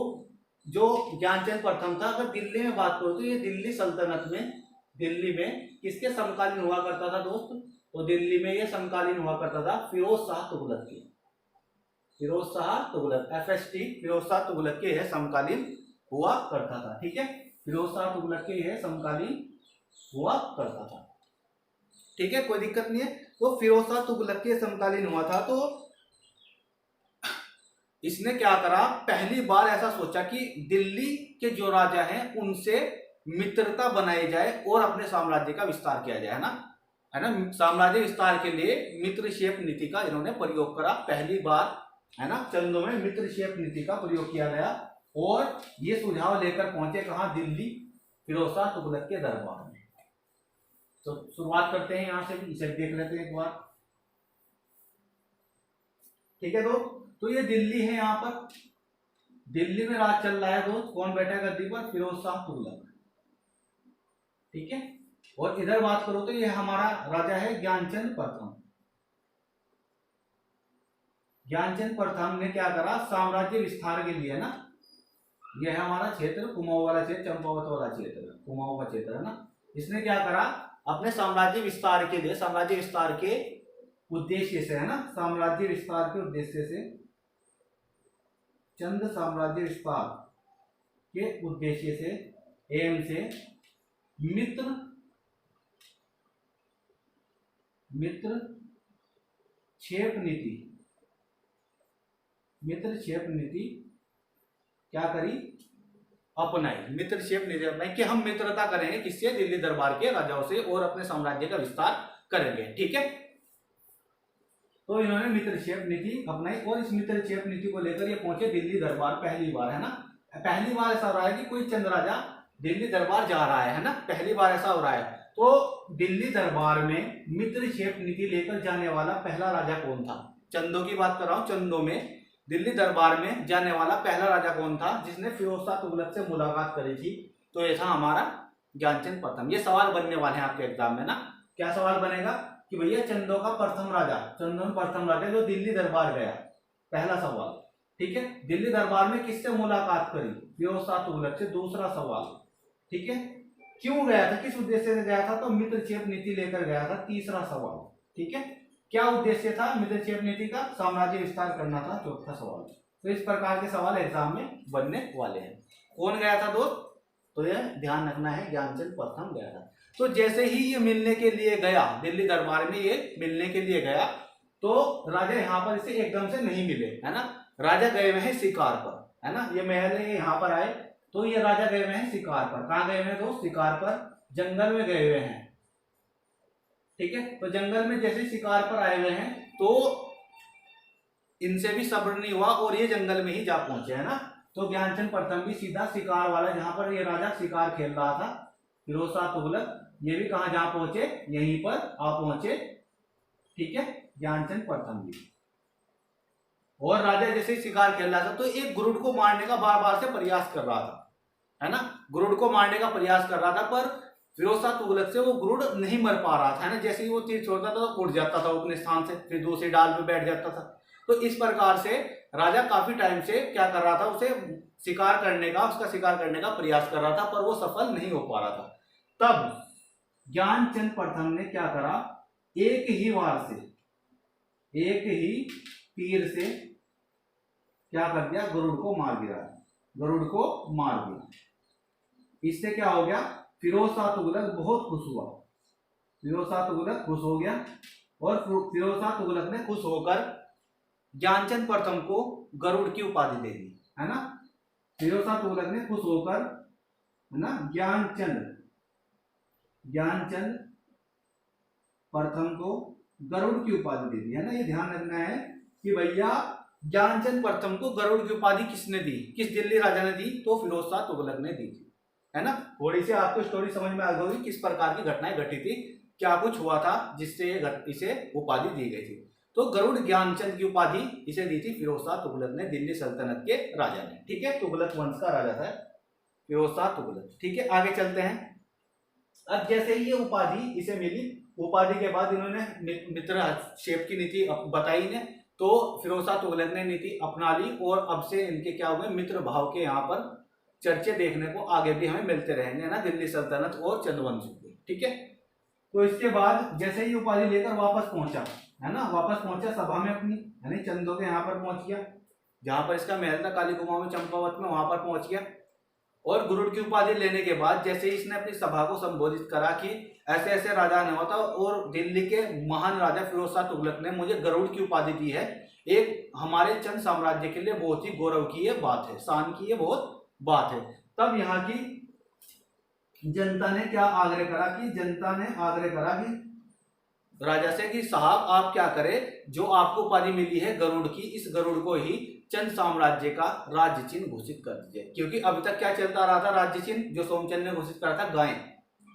जो ज्ञानचंद प्रथम था, अगर दिल्ली में बात करो तो ये दिल्ली सल्तनत में, दिल्ली में किसके समकालीन हुआ करता था दोस्त, तो दिल्ली में ये समकालीन हुआ करता था फिरोज शाह तुगलक के। फिरोज शाह तुगलक, FST, फिरोज शाह तुगलक के यह समकालीन हुआ करता था। ठीक है। फिरोज शाह तुगलक के यह समकालीन हुआ करता था। ठीक है, कोई दिक्कत नहीं है। तो फिरोज शाह तुगलक के समकालीन हुआ था। तो इसने क्या करा, पहली बार ऐसा सोचा कि दिल्ली के जो राजा हैं उनसे मित्रता बनाई जाए और अपने साम्राज्य का विस्तार किया जाए, है ना, साम्राज्य विस्तार के लिए मित्रशेप नीति का इन्होंने प्रयोग करा पहली बार, है ना, चंदों में मित्रशेप नीति का प्रयोग किया गया। और ये सुझाव लेकर पहुंचे कहां, दिल्ली, फिरोज शाह तुगलक के दरबार में। तो शुरुआत करते हैं यहां से भी, इसे देख लेते हैं एक बार। ठीक है तो ये दिल्ली है, यहाँ पर दिल्ली में राज चल रहा है दोस्त, कौन बैठा है गद्दी पर, फिरोज शाह तुगलक। ठीक है। और इधर बात करो तो ये हमारा राजा है ज्ञानचंद प्रथम। ज्ञानचंद प्रथम ने क्या करा, साम्राज्य विस्तार के लिए ना, यह है हमारा क्षेत्र कुमाऊं वाला क्षेत्र, चंपावत वाला क्षेत्र, कुमाऊं का क्षेत्र है ना, इसने क्या करा, अपने साम्राज्य विस्तार के लिए, साम्राज्य विस्तार के उद्देश्य से, है ना, साम्राज्य विस्तार के उद्देश्य से, चंद साम्राज्य विस्तार के उद्देश्य से, एम से मित्र क्षेप नीति, मित्रक्षेप नीति क्या करी, अपनाई। मित्रक्षेप नीति अपनाई कि हम मित्रता करेंगे किससे, दिल्ली दरबार के राजाओं से, और अपने साम्राज्य का विस्तार करेंगे। ठीक है, तो इन्होंने मित्रक्षेप नीति अपनाई और इस मित्रक्षेप नीति को लेकर ये पहुंचे दिल्ली दरबार पहली बार, है ना। पहली बार ऐसा हो रहा है कि कोई चंद राजा दिल्ली दरबार जा रहा है ना, पहली बार ऐसा हो रहा है। तो दिल्ली दरबार में मित्रक्षेप नीति लेकर जाने वाला पहला राजा कौन था? चंदों की बात कर रहा हूं, चंदों में दिल्ली दरबार में जाने वाला पहला राजा कौन था जिसने फिरोज शाह तुगलक से मुलाकात करी थी? तो ये था हमारा ज्ञानचंद प्रथम। ये सवाल बनने वाले हैं आपके एग्जाम में ना। क्या सवाल बनेगा कि भैया चंदों का प्रथम राजा, चंदों में प्रथम राजा जो दिल्ली दरबार गया, पहला सवाल। ठीक है, दिल्ली दरबार में किससे मुलाकात करी? फिरोज शाह तुगलक से। दूसरा सवाल, ठीक है, क्यों गया था, किस उद्देश्य से गया था? तो मित्रक्षेप नीति लेकर गया था। तीसरा सवाल, ठीक है, क्या उद्देश्य था मित्रक्षेप नीति का? साम्राज्य विस्तार करना था। चौथा सवाल। तो इस प्रकार के सवाल एग्जाम में बनने वाले हैं। कौन गया था दोस्त? तो यह ध्यान रखना है, ज्ञानचंद प्रथम गया था। तो जैसे ही ये मिलने के लिए गया, दिल्ली दरबार में ये मिलने के लिए गया, तो राजा यहाँ पर इसे एकदम से नहीं मिले, है ना। राजा गए हुए हैं शिकार पर, है ना। ये महल है, यहाँ पर आए तो ये राजा गए हुए हैं शिकार पर। कहाँ गए हुए हैं दोस्त? शिकार पर, जंगल में गए हुए हैं। ठीक है, तो जंगल में जैसे शिकार पर आए हुए हैं तो इनसे भी सब्र नहीं हुआ और ये जंगल में ही जा पहुंचे, है ना। तो ज्ञानचंद प्रथम भी सीधा शिकार वाला, जहां पर ये राजा शिकार खेल रहा था फिरोज शाह तुगलक, ये भी कहां जा पहुंचे? यहीं पर आ पहुंचे। ठीक है, ज्ञानचंद प्रथम भी। और राजा जैसे शिकार खेल रहा था तो एक गरुड़ को मारने का बार बार से प्रयास कर रहा था, है ना। गरुड़ को मारने का प्रयास कर रहा था, पर फिरोज शाह तुगलक से वो गरुड़ नहीं मर पा रहा था, है ना। जैसे ही वो तीर छोड़ता था तो उड़ जाता था अपने स्थान से, फिर दूसरी डाल पे बैठ जाता था। तो इस प्रकार से राजा काफी टाइम से क्या कर रहा था, उसे शिकार करने का, उसका शिकार करने का प्रयास कर रहा था, पर वो सफल नहीं हो पा रहा था। तब ज्ञानचंद प्रथम ने क्या करा, एक ही वार से, एक ही तीर से क्या कर दिया, गरुड़ को मार गिरा, गरुड़ को मार दिया। इससे क्या हो गया, फिरोज शाह तुगलक बहुत खुश हुआ, फिरोज शाह तुगलक खुश हो गया और फिरोज शाह तुगलक ने खुश होकर ज्ञानचंद प्रथम को गरुड़ की उपाधि दे दी, है ना। फिरोज शाह तुगलक ने खुश होकर, है ना, ज्ञानचंद प्रथम को गरुड़ की उपाधि दे दी, है ना। ये ध्यान रखना है कि भैया ज्ञानचंद प्रथम को गरुड़ की उपाधि किसने दी, किस दिल्ली राजा ने दी? तो फिरोज शाह तुगलक ने दी थी, है ना। थोड़ी सी आपको स्टोरी समझ में आ गई किस प्रकार की घटनाएं घटी थी, क्या कुछ हुआ था जिससे इसे उपाधि दी गई थी। तो गरुड़ ज्ञानचंद की उपाधि इसे दी थी फिरोज शाह तुगलक ने, दिल्ली सल्तनत के राजा ने। ठीक है, तुगलक वंश का राजा था फिरोज शाह तुगलक। ठीक है, आगे चलते हैं। अब जैसे ही ये उपाधि इसे मिली, उपाधि के बाद इन्होंने मित्रक्षेप की नीति बताई ने, तो फिरोज शाह तुगलक ने नीति अपना ली और अब से इनके क्या हुए, मित्र भाव के यहाँ पर चर्चे देखने को आगे भी हमें मिलते रहेंगे, ना, दिल्ली सल्तनत और चंद्रवंश के। ठीक है, तो इसके बाद जैसे ही उपाधि लेकर वापस पहुंचा, है ना, वापस पहुंचा सभा में अपनी, यानी चंदों के यहाँ पर पहुंच गया, जहां पर इसका महल था काली गुमा में, चंपावत में, वहां पर पहुंच गया। और गरुड़ की उपाधि लेने के बाद जैसे ही इसने अपनी सभा को संबोधित करा कि ऐसे ऐसे राजा ने होता और दिल्ली के महान राजा फिरोज शाह तुगलक ने मुझे गरुड़ की उपाधि दी है, एक हमारे चंद साम्राज्य के लिए बहुत ही गौरव की ये बात है, शान की ये बहुत बात है। तब यहाँ की जनता ने क्या आग्रह करा कि, जनता ने आग्रह करा कि राजा से कि साहब आप क्या करें, जो आपको उपाधि मिली है गरुड़ की, इस गरुड़ को ही चंद साम्राज्य का राज्य चिन्ह घोषित कर दीजिए। क्योंकि अभी तक क्या चलता रहा था, राज्य चिन्ह जो सोमचंद ने घोषित करा था गाय।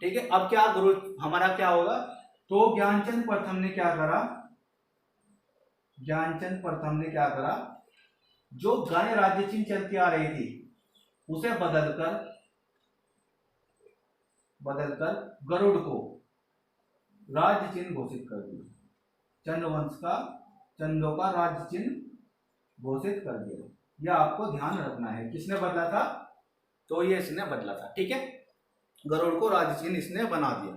ठीक है, अब क्या गरुड़ हमारा क्या होगा? तो ज्ञानचंद प्रथम ने क्या करा, ज्ञानचंद प्रथम ने क्या करा, जो गाय राज्य चिन्ह चलती आ रही थी उसे बदलकर गरुड़ को राज्य चिन्ह घोषित कर दिया। चंद्रवंश का, चंदों का राज्य चिन्ह घोषित कर दिया। यह आपको ध्यान रखना है। किसने बदला था? तो ये इसने बदला था। ठीक है, गरुड़ को राज्य चिन्ह इसने बना दिया।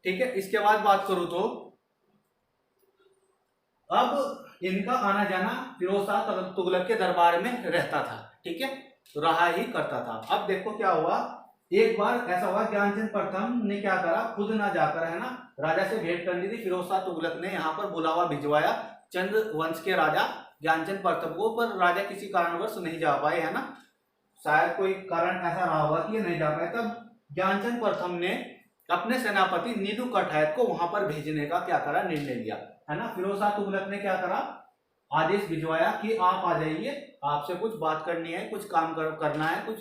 ठीक है। इसके बाद बात करूं तो अब इनका आना जाना फिरोज शाह तुगलक के दरबार में रहता था, ठीक है, रहा ही करता था। अब देखो क्या हुआ, एक बार ऐसा हुआ ज्ञानचंद प्रथम ने क्या करा, खुद ना जाकर, है ना, राजा से भेंट करनी थी। फिरोज शाह तुगलक ने यहाँ पर बुलावा भिजवाया चंद वंश के राजा ज्ञानचंद प्रथम को, पर राजा किसी कारणवश नहीं जा पाए, है ना, शायद कोई कारण ऐसा रहा होगा कि ये नहीं जा पाए। तब ज्ञानचंद प्रथम ने अपने सेनापति नीलू कठायत को वहां पर भेजने का क्या करा, निर्णय लिया, है ना। फिरोज शाह तुगलक ने क्या करा, आदेश भिजवाया कि आप आ जाइए, आपसे कुछ बात करनी है, कुछ काम करना है, कुछ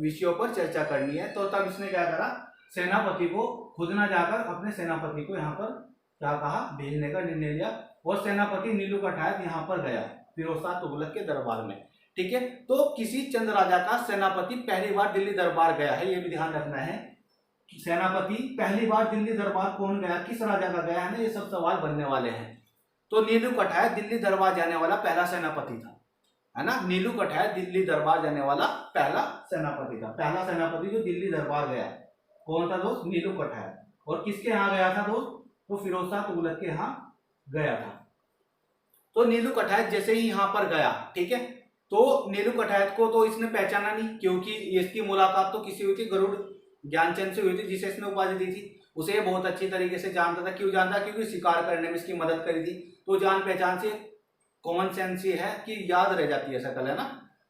विषयों पर चर्चा करनी है। तो तब इसने क्या करा, सेनापति को खुद ना जाकर अपने सेनापति को यहाँ पर क्या कहा, भेजने का निर्णय लिया, और सेनापति नीलू कठायत यहाँ पर गया फिरोज शाह तुगलक के दरबार में, ठीक है। तो किसी चंद राजा का सेनापति पहली बार दिल्ली दरबार गया है, ये भी ध्यान रखना है। सेनापति पहली बार दिल्ली दरबार कौन गया, किस राजा का गया है ना, ये सब सवाल बनने वाले हैं। तो नीलू कठायत दिल्ली दरबार जाने वाला पहला सेनापति था, है ना। नीलू कठायत दिल्ली दरबार जाने वाला पहला सेनापति था। पहला सेनापति जो दिल्ली दरबार गया कौन था दोस्त, नीलू कठायत। और किसके यहाँ गया था दोस्त, तो फिरोज शाह तुगलक के यहाँ गया था। तो नीलू कठायत जैसे ही यहाँ पर गया, ठीक है, तो नीलू कठायत को तो इसने पहचाना नहीं, क्योंकि इसकी मुलाकात तो किसी हुई थी, गरुड़ ज्ञानचंद से हुई थी, जिसे इसने उपाधि दी थी। उसे बहुत अच्छी तरीके से जानता था। क्यों जानता, क्योंकि शिकार करने में इसकी मदद करी थी। तो जान पहचान से कॉमन सेंस ये है कि याद रह जाती है शकल, है ना।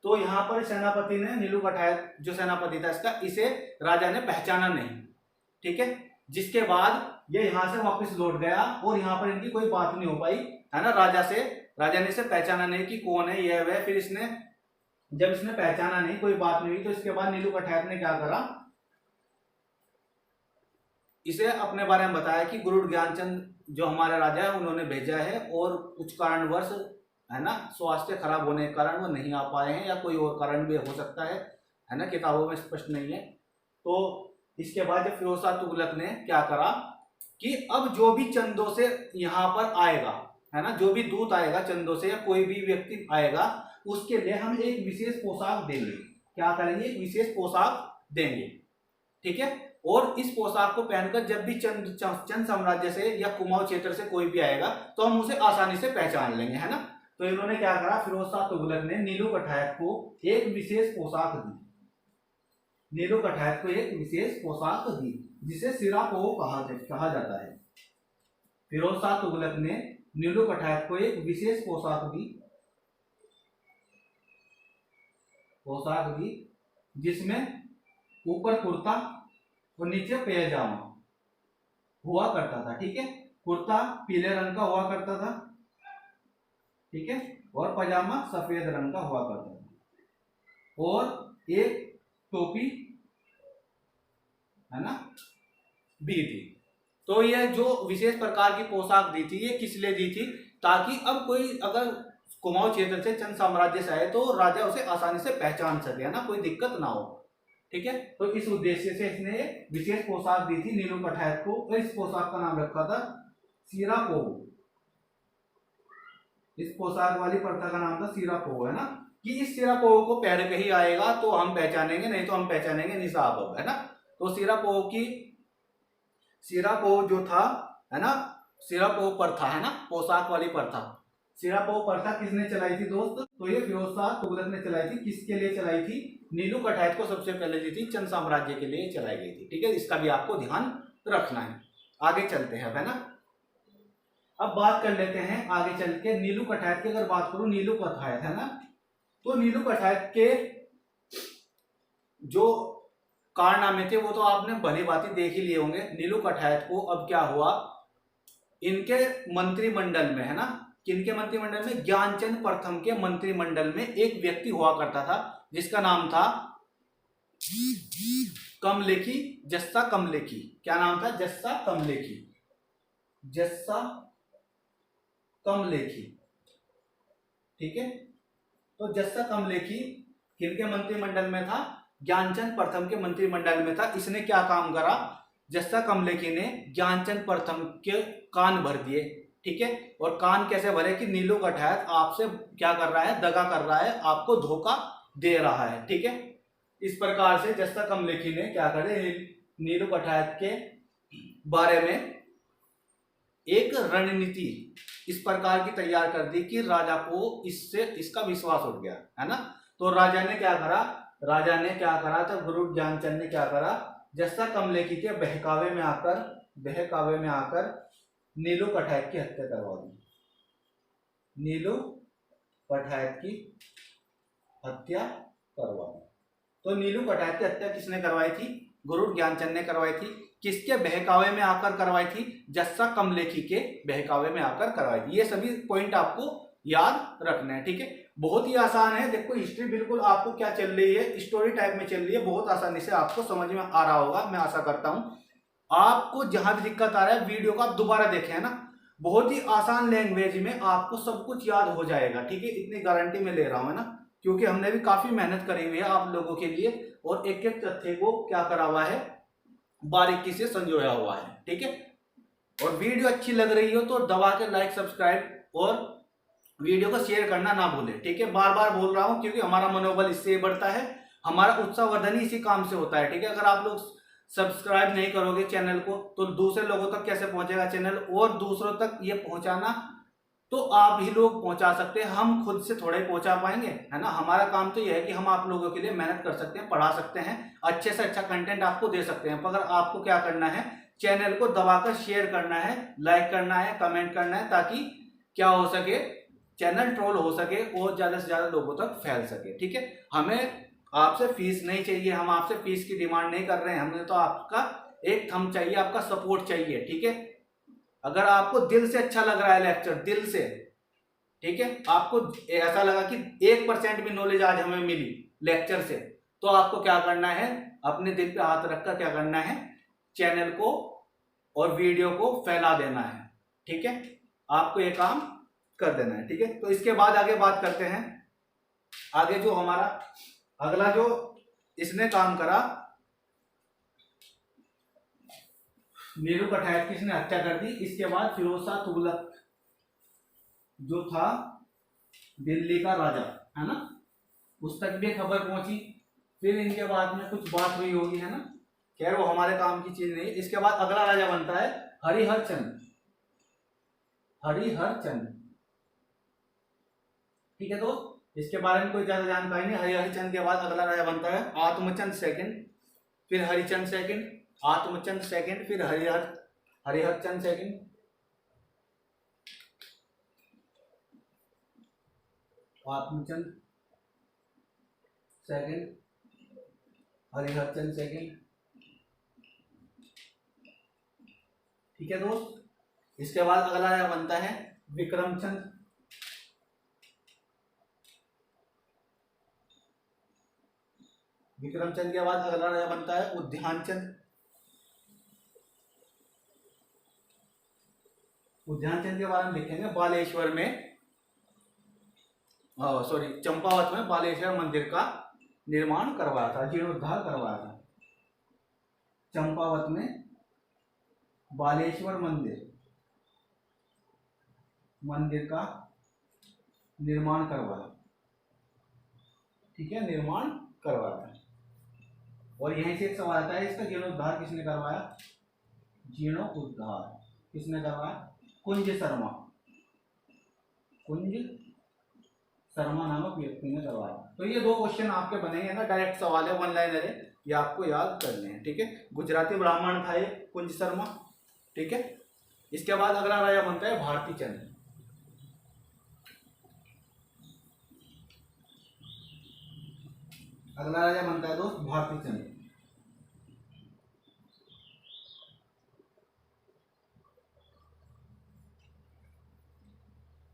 तो यहाँ पर सेनापति ने, नीलू कठायत जो सेनापति था इसका, इसे राजा ने पहचाना नहीं, ठीक है। जिसके बाद ये यहाँ से वापस लौट गया और यहाँ पर इनकी कोई बात नहीं हो पाई, है ना, राजा ने इसे पहचाना नहीं कि कौन है यह वह। फिर इसने, जब इसने पहचाना नहीं, कोई बात नहीं हुई, तो इसके बाद नीलू कठायत ने क्या करा, इसे अपने बारे में बताया कि गुरु ज्ञानचंद जो हमारे राजा है उन्होंने भेजा है, और कुछ कारणवश, है ना, स्वास्थ्य खराब होने के कारण वो नहीं आ पाए हैं, या कोई और कारण भी हो सकता है ना, किताबों में स्पष्ट नहीं है। तो इसके बाद जब फिरोज शाह तुगलक ने क्या करा कि अब जो भी चंदों से यहाँ पर आएगा, है ना, जो भी दूत आएगा चंदों से, या कोई भी व्यक्ति आएगा, उसके लिए हम एक विशेष पोशाक देंगे। क्या करेंगे, एक विशेष पोशाक देंगे, ठीक है। और इस पोशाक को पहनकर जब भी चंद साम्राज्य से या कुमाऊं क्षेत्र से कोई भी आएगा तो हम उसे आसानी से पहचान लेंगे, है ना। तो इन्होंने क्या करा, फिरोज शाह तुगलक ने नीलू कठायत को एक विशेष पोशाक दी, नीलू कठायत को एक विशेष पोशाक दी, जिसे सिरापोव कहा जाता है। फिरोज शाह तुगलक ने नीलू कठायत को एक विशेष पोशाक दी, जिसमें ऊपर कुर्ता और नीचे पैजामा हुआ करता था, ठीक है। कुर्ता पीले रंग का हुआ करता था, ठीक है, और पजामा सफेद रंग का हुआ करता था, और एक टोपी, है ना, भी थी। तो यह जो विशेष प्रकार की पोशाक दी थी, ये किस लिए दी थी, ताकि अब कोई अगर कुमाऊं क्षेत्र से चंद साम्राज्य से आए तो राजा उसे आसानी से पहचान सके, है ना, कोई दिक्कत ना हो, ठीक है। तो इस उद्देश्य से इसने विशेष पोशाक दी थी नीलू कठायत को, और इस पोशाक का नाम रखा था सिरापोव। इस पोशाक वाली प्रथा का नाम था सिरापोव, है ना, कि इस सिरापोव को पहन के ही आएगा तो हम पहचानेंगे, नहीं तो हम पहचानेंगे नहीं साहब, है ना। तो सिरापोव जो था, है ना, सिरापोव प्रथा, है ना, पोशाक वाली प्रथा। सिरापोव प्रथा किसने चलाई थी दोस्त, तो ये फिरोज शाह तुगलक ने चलाई थी। किसके लिए चलाई थी, नीलू कठायत को सबसे पहले दी थी, चंद साम्राज्य के लिए चलाई गई थी, ठीक है। इसका भी आपको ध्यान रखना है। आगे चलते हैं, है ना। अब बात कर लेते हैं आगे चल के नीलू कठायत की। अगर बात करूं नीलू कठायत, है ना, तो नीलू कठायत के जो कारनामे थे वो तो आपने भली भांति देख ही लिए होंगे। नीलू कठायत को अब क्या हुआ, इनके मंत्रिमंडल में, है ना, किनके मंत्रिमंडल में, ज्ञानचंद प्रथम के मंत्रिमंडल में एक व्यक्ति हुआ करता था जिसका नाम था कमलेखी, जस्सा कमलेखी। क्या नाम था, जस्सा कमलेखी, जस्सा कमलेखी, ठीक है। तो जस्सा कमलेखी किनके मंत्रिमंडल में था, ज्ञानचंद प्रथम के मंत्रिमंडल में था। इसने क्या काम करा, जस्सा कमलेखी ने ज्ञानचंद प्रथम के कान भर दिए, ठीक है। और कान कैसे भरे कि नीलू कठायत आपसे क्या कर रहा है, दगा कर रहा है, आपको धोखा दे रहा है, ठीक है। इस प्रकार से जस्सा कमलेखी ने क्या करे, नीलू कठायत के बारे में एक रणनीति इस प्रकार की तैयार कर दी कि राजा को इससे इसका विश्वास उठ गया, है ना। तो राजा ने क्या करा तो गुरु ज्ञानचंद ने क्या करा, जस्सा कमलेखी के बहकावे में आकर नीलू पठायत की हत्या करवा दी। नीलू पठायत की हत्या करवा दी। तो नीलू पठायत की हत्या किसने करवाई थी? गुरु ज्ञानचंद ने करवाई थी। किसके बहकावे में आकर करवाई थी? जस्सा कमलेखी के बहकावे में आकर करवाई थी। ये सभी पॉइंट आपको याद रखने हैं, ठीक है। बहुत ही आसान है। देखो हिस्ट्री बिल्कुल आपको क्या चल रही है, स्टोरी टाइप में चल रही है। बहुत आसानी से आपको समझ में आ रहा होगा, मैं आशा करता हूं। आपको जहां भी दिक्कत आ रहा है वीडियो को आप दोबारा देखें, है ना। बहुत ही आसान लैंग्वेज में आपको सब कुछ याद हो जाएगा, ठीक है। इतनी गारंटी मैं ले रहा हूं, है ना, क्योंकि हमने भी काफी मेहनत करी हुई है आप लोगों के लिए, और एक एक तथ्य को क्या करा हुआ है, बारीकी से संजोया हुआ है, ठीक है। और वीडियो अच्छी लग रही हो तो दबा के लाइक, सब्सक्राइब और वीडियो को शेयर करना ना भूलें, ठीक है। बार बार बोल रहा हूं क्योंकि हमारा मनोबल इससे बढ़ता है, हमारा उत्साहवर्धन ही इसी काम से होता है, ठीक है। अगर आप लोग सब्सक्राइब नहीं करोगे चैनल को तो दूसरे लोगों तक कैसे पहुंचेगा चैनल, और दूसरों तक ये पहुंचाना तो आप ही लोग पहुंचा सकते हैं, हम खुद से थोड़े पहुंचा पाएंगे, है ना। हमारा काम तो यह है कि हम आप लोगों के लिए मेहनत कर सकते हैं, पढ़ा सकते हैं, अच्छे से अच्छा कंटेंट आपको दे सकते हैं। मगर आपको क्या करना है, चैनल को दबाकर शेयर करना है, लाइक करना है, कमेंट करना है, ताकि क्या हो सके, चैनल ट्रोल हो सके और ज्यादा से ज्यादा लोगों तक फैल सके, ठीक है। हमें आपसे फीस नहीं चाहिए, हम आपसे फीस की डिमांड नहीं कर रहे हैं, हमें तो आपका एक थंब चाहिए, आपका सपोर्ट चाहिए, ठीक है। अगर आपको दिल से अच्छा लग रहा है लेक्चर, दिल से, ठीक है, आपको ऐसा लगा कि 1% भी नॉलेज आज हमें मिली लेक्चर से, तो आपको क्या करना है, अपने दिल पे हाथ रखकर क्या करना है, चैनल को और वीडियो को फैला देना है, ठीक है। आपको ये काम कर देना है, ठीक है। तो इसके बाद आगे बात करते हैं, आगे जो हमारा अगला जो इसने काम करा, नीलू पठायत की इसने हत्या कर दी। इसके बाद फिरोज शाह तुगलक जो था दिल्ली का राजा, है ना, उस तक भी खबर पहुंची। फिर इनके बाद में कुछ बात हुई होगी, है ना, खैर वो हमारे काम की चीज नहीं है। इसके बाद अगला राजा बनता है हरिहर चंद, ठीक है। तो इसके बारे में कोई ज्यादा जानकारी नहीं। हरिहर चंद के बाद अगला राजा बनता है आत्मचंद सेकंड, फिर हरिचंद सेकंड, आत्मचंद सेकंड, फिर हरिहर चंद सेकंड, आत्मचंद सेकंड, हरिहर चंद सेकंड, ठीक है दोस्त। इसके बाद अगला राजा बनता है विक्रमचंद, विक्रमचंद के बाद अगला राजा बनता है उद्यानचंद, उद्यानचंद के बारे में लिखेंगे बालेश्वर में, चंपावत में बालेश्वर मंदिर का निर्माण करवाया था, जीर्णोद्धार करवाया था। चंपावत में बालेश्वर मंदिर का निर्माण करवाया, ठीक है, निर्माण करवाया। और यहीं से एक सवाल आता है, इसका जीर्णोद्धार किसने करवाया? जीर्णोद्धार किसने करवाया? कुंज शर्मा नामक व्यक्ति ने करवाया। तो ये 2 क्वेश्चन आपके बनेंगे ना, डायरेक्ट सवाल है, 1 लाइनर है, ये आपको याद करने हैं, ठीक है। गुजराती ब्राह्मण था ये कुंज शर्मा, ठीक है। इसके बाद अगला राजा बनता है भारती चंद, अगला राजा बनता है दोस्त भारती चंद,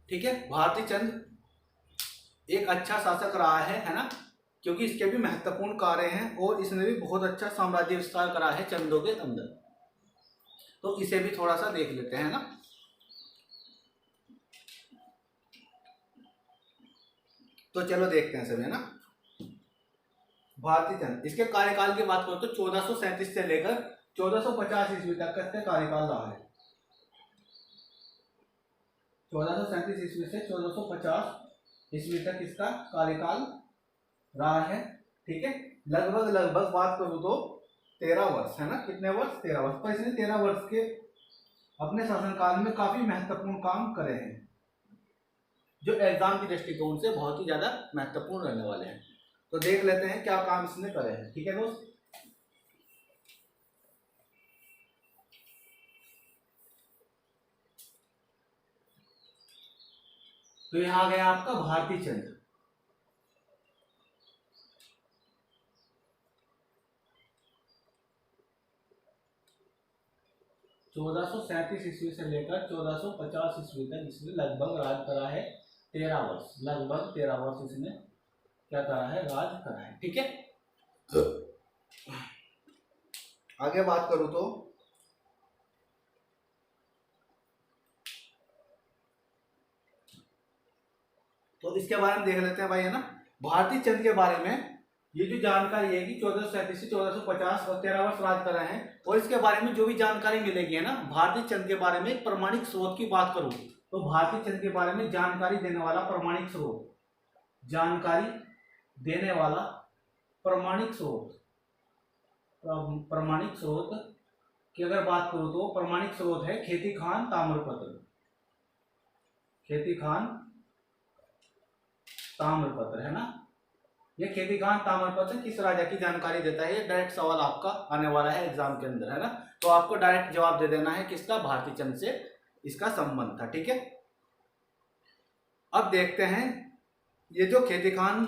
ठीक है। भारती चंद एक अच्छा शासक रहा है ना, क्योंकि इसके भी महत्वपूर्ण कार्य हैं और इसने भी बहुत अच्छा साम्राज्य विस्तार करा है चंदों के अंदर। तो इसे भी थोड़ा सा देख लेते हैं ना। तो चलो देखते हैं सभी, है ना। भारती चंद, इसके कार्यकाल की बात करो तो 1437 से लेकर 1450 ईस्वी तक का कार्यकाल रहा है। 1437 ईस्वी से 1450 ईस्वी तक इसका कार्यकाल रहा है, ठीक है। लगभग बात करूं तो 13 वर्ष, है ना, कितने वर्ष, 13 वर्ष। पर इसने 13 वर्ष के अपने शासनकाल में काफी महत्वपूर्ण काम करे हैं, जो एग्जाम के दृष्टिकोण से बहुत ही ज्यादा महत्वपूर्ण रहने वाले हैं। तो देख लेते हैं क्या काम इसने करे हैं। ठीक है दोस्त, तो यहां आ गया आपका भारती चंद्र। 1437 ईस्वी से लेकर 1450 ईस्वी तक इसने लगभग राज करा है 13 वर्ष, लगभग 13 वर्ष इसने क्या करा है, राज करा है। ठीक है, आगे बात करूं तो इसके बारे में देख लेते हैं भाई, है ना। भारती चंद के बारे में ये जो जानकारी है कि 1437 से 1450 और 13 वर्ष राज करा है, और इसके बारे में जो भी जानकारी मिलेगी, है ना, भारती चंद के बारे में प्रमाणिक स्रोत की बात करूं तो भारती चंद के बारे में जानकारी देने वाला प्रमाणिक स्रोत, जानकारी देने वाला प्रमाणिक स्रोत, प्रमाणिक स्रोत की अगर बात करूं तो प्रमाणिक स्रोत है खेती खान ताम्रपत्र, खेती खान ताम्रपत्र, है ना। ये खेती खान ताम्रपत्र किस राजा की जानकारी देता है, ये डायरेक्ट सवाल आपका आने वाला है एग्जाम के अंदर, है ना। तो आपको डायरेक्ट जवाब दे देना है किसका, भारती चंद से इसका संबंध था। ठीक है, अब देखते हैं ये जो खेती खान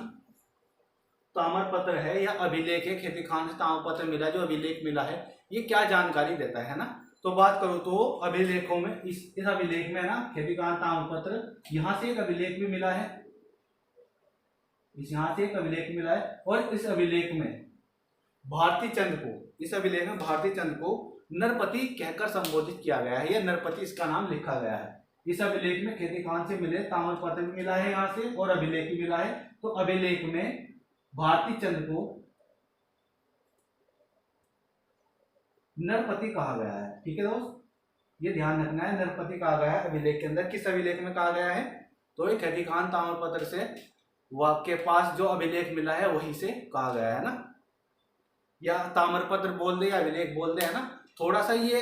ताम्रपत्र है या अभिलेख है, खेती खान से ताम्रपत्र मिला, जो अभिलेख मिला है, ये क्या जानकारी देता है ना। तो बात करूं तो अभिलेखों में इस अभिलेख में ना खेती खान ताम्रपत्र, यहां से एक अभिलेख भी मिला है, यहां से एक अभिलेख मिला है, और इस अभिलेख में भारती चंद को, इस अभिलेख में भारती चंद को नरपति कहकर संबोधित किया गया है, या नरपति इसका नाम लिखा गया है। इस अभिलेख में खेती खान से मिले ताम्रपत्र भी मिला है यहाँ से, और अभिलेख भी मिला है। तो अभिलेख में भारती चंद को नरपति कहा गया है। ठीक है दोस्त, ये ध्यान रखना है, नरपति कहा गया है अभिलेख के अंदर। किस अभिलेख में कहा गया है, तो ये खेती खान ताम्रपत्र से के पास जो अभिलेख मिला है वहीं से कहा गया है ना, या ताम्रपत्र बोल दे या अभिलेख बोल दे, है ना। थोड़ा सा ये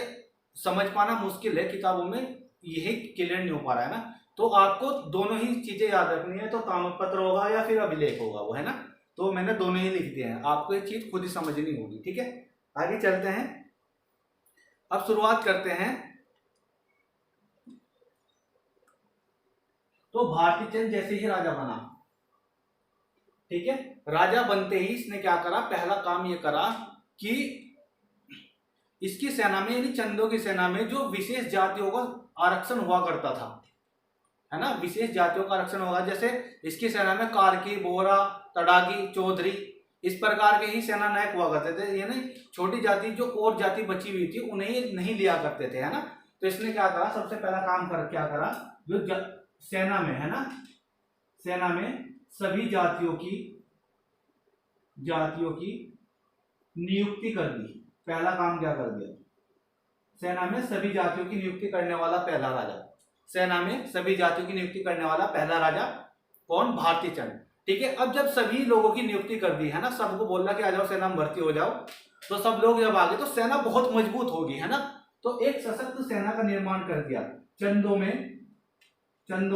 समझ पाना मुश्किल है, किताबों में यही क्लियर नहीं हो पा रहा है ना। तो आपको दोनों ही चीजें याद रखनी है, तो ताम्रपत्र होगा या फिर अभिलेख होगा वो, है ना। तो मैंने दोनों ही लिख दिए हैं, आपको ये चीज खुद ही समझनी होगी। ठीक है, आगे चलते हैं, अब शुरुआत करते हैं। तो भारती चंद जैसे ही राजा बना, ठीक है, राजा बनते ही इसने क्या करा, पहला काम ये करा कि इसकी सेना में, यानी चंदों की सेना में जो विशेष जातियों का आरक्षण हुआ करता था, है ना, विशेष जातियों का आरक्षण होगा। जैसे इसकी सेना में कार्की, बोरा, तड़ागी, चौधरी, इस प्रकार के ही सेना नायक हुआ करते थे, यानी छोटी जाति जो और जाति बची हुई थी उन्हें नहीं लिया करते थे, है ना। तो इसने क्या करा, सबसे पहला काम क्या करा, जो सेना में, है ना, सेना में सभी जातियों की नियुक्ति कर दी। पहला काम क्या कर दिया, सेना में सभी जातियों की नियुक्ति करने वाला पहला राजा, सेना में सभी जातियों की नियुक्ति करने वाला पहला राजा कौन, भारती चंद। ठीक है, अब जब सभी लोगों की नियुक्ति कर दी, है ना, सबको बोला कि आ जाओ सेना में भर्ती हो जाओ, तो सब लोग जब आ गए तो सेना बहुत मजबूत होगी, है ना। तो एक सशक्त सेना का निर्माण कर दिया। चंदों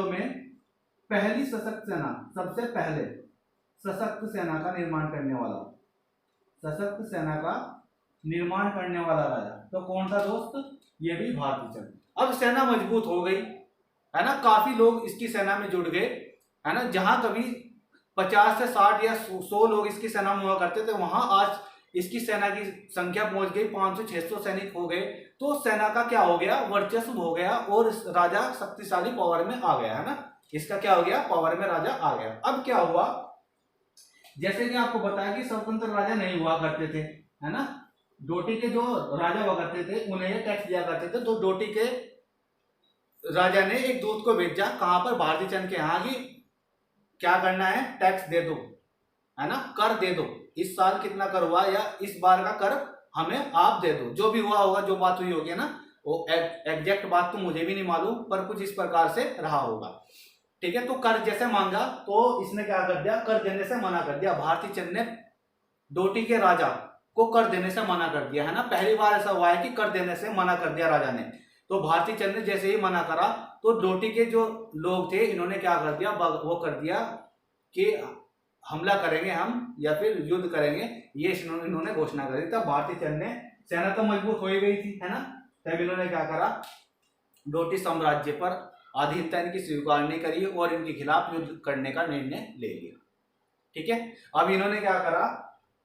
में पहली सशक्त सेना, सबसे पहले सशक्त सेना का निर्माण करने वाला, सशक्त सेना का निर्माण करने वाला राजा तो कौन था दोस्त, ये भी भारती चंद। अब सेना मजबूत हो गई, है ना, काफी लोग इसकी सेना में जुड़ गए, है ना। जहां कभी 50 से 60 या 100 लोग इसकी सेना में हुआ करते थे, वहां आज इसकी सेना की संख्या पहुंच गई 500-600 सैनिक हो गए। तो सेना का क्या हो गया, वर्चस्व हो गया, और राजा शक्तिशाली पावर में आ गया, है ना। इसका क्या हो गया, पावर में राजा आ गया। अब क्या हुआ, जैसे कि आपको बताया कि स्वतंत्र राजा नहीं हुआ करते थे, है ना। डोटी के जो राजा हुआ करते थे उन्हें ये टैक्स दिया करते थे। तो डोटी के राजा ने एक दूत को भेजा, कहां पर, भारती चंद के यहाँ, की क्या करना है, टैक्स दे दो, है ना, कर दे दो। इस साल कितना कर हुआ, या इस बार का कर हमें आप दे दो। जो भी हुआ होगा, जो बात हुई होगी ना, वो एग्जैक्ट बात तो मुझे भी नहीं मालूम, पर कुछ इस प्रकार से रहा होगा। ठीक है, तो कर जैसे मांगा तो इसने क्या कर दिया, कर देने से मना कर दिया। भारती चंद ने डोटी के राजा को कर देने से मना कर दिया, है ना। पहली बार ऐसा हुआ है कि कर देने से मना कर दिया राजा ने। तो भारती चंद ने जैसे ही मना करा तो डोटी के जो लोग थे इन्होंने क्या कर दिया, वो कर दिया कि हमला करेंगे हम या फिर युद्ध करेंगे, ये इन्होंने घोषणा कर दी। तब भारती चंद ने, सेना तो मजबूत हो ही गई थी, है ना, तब इन्होंने क्या करा, डोटी साम्राज्य पर अधीनता इनकी स्वीकार नहीं करी और इनके खिलाफ युद्ध करने का निर्णय ले लिया। ठीक है, अब इन्होंने क्या करा,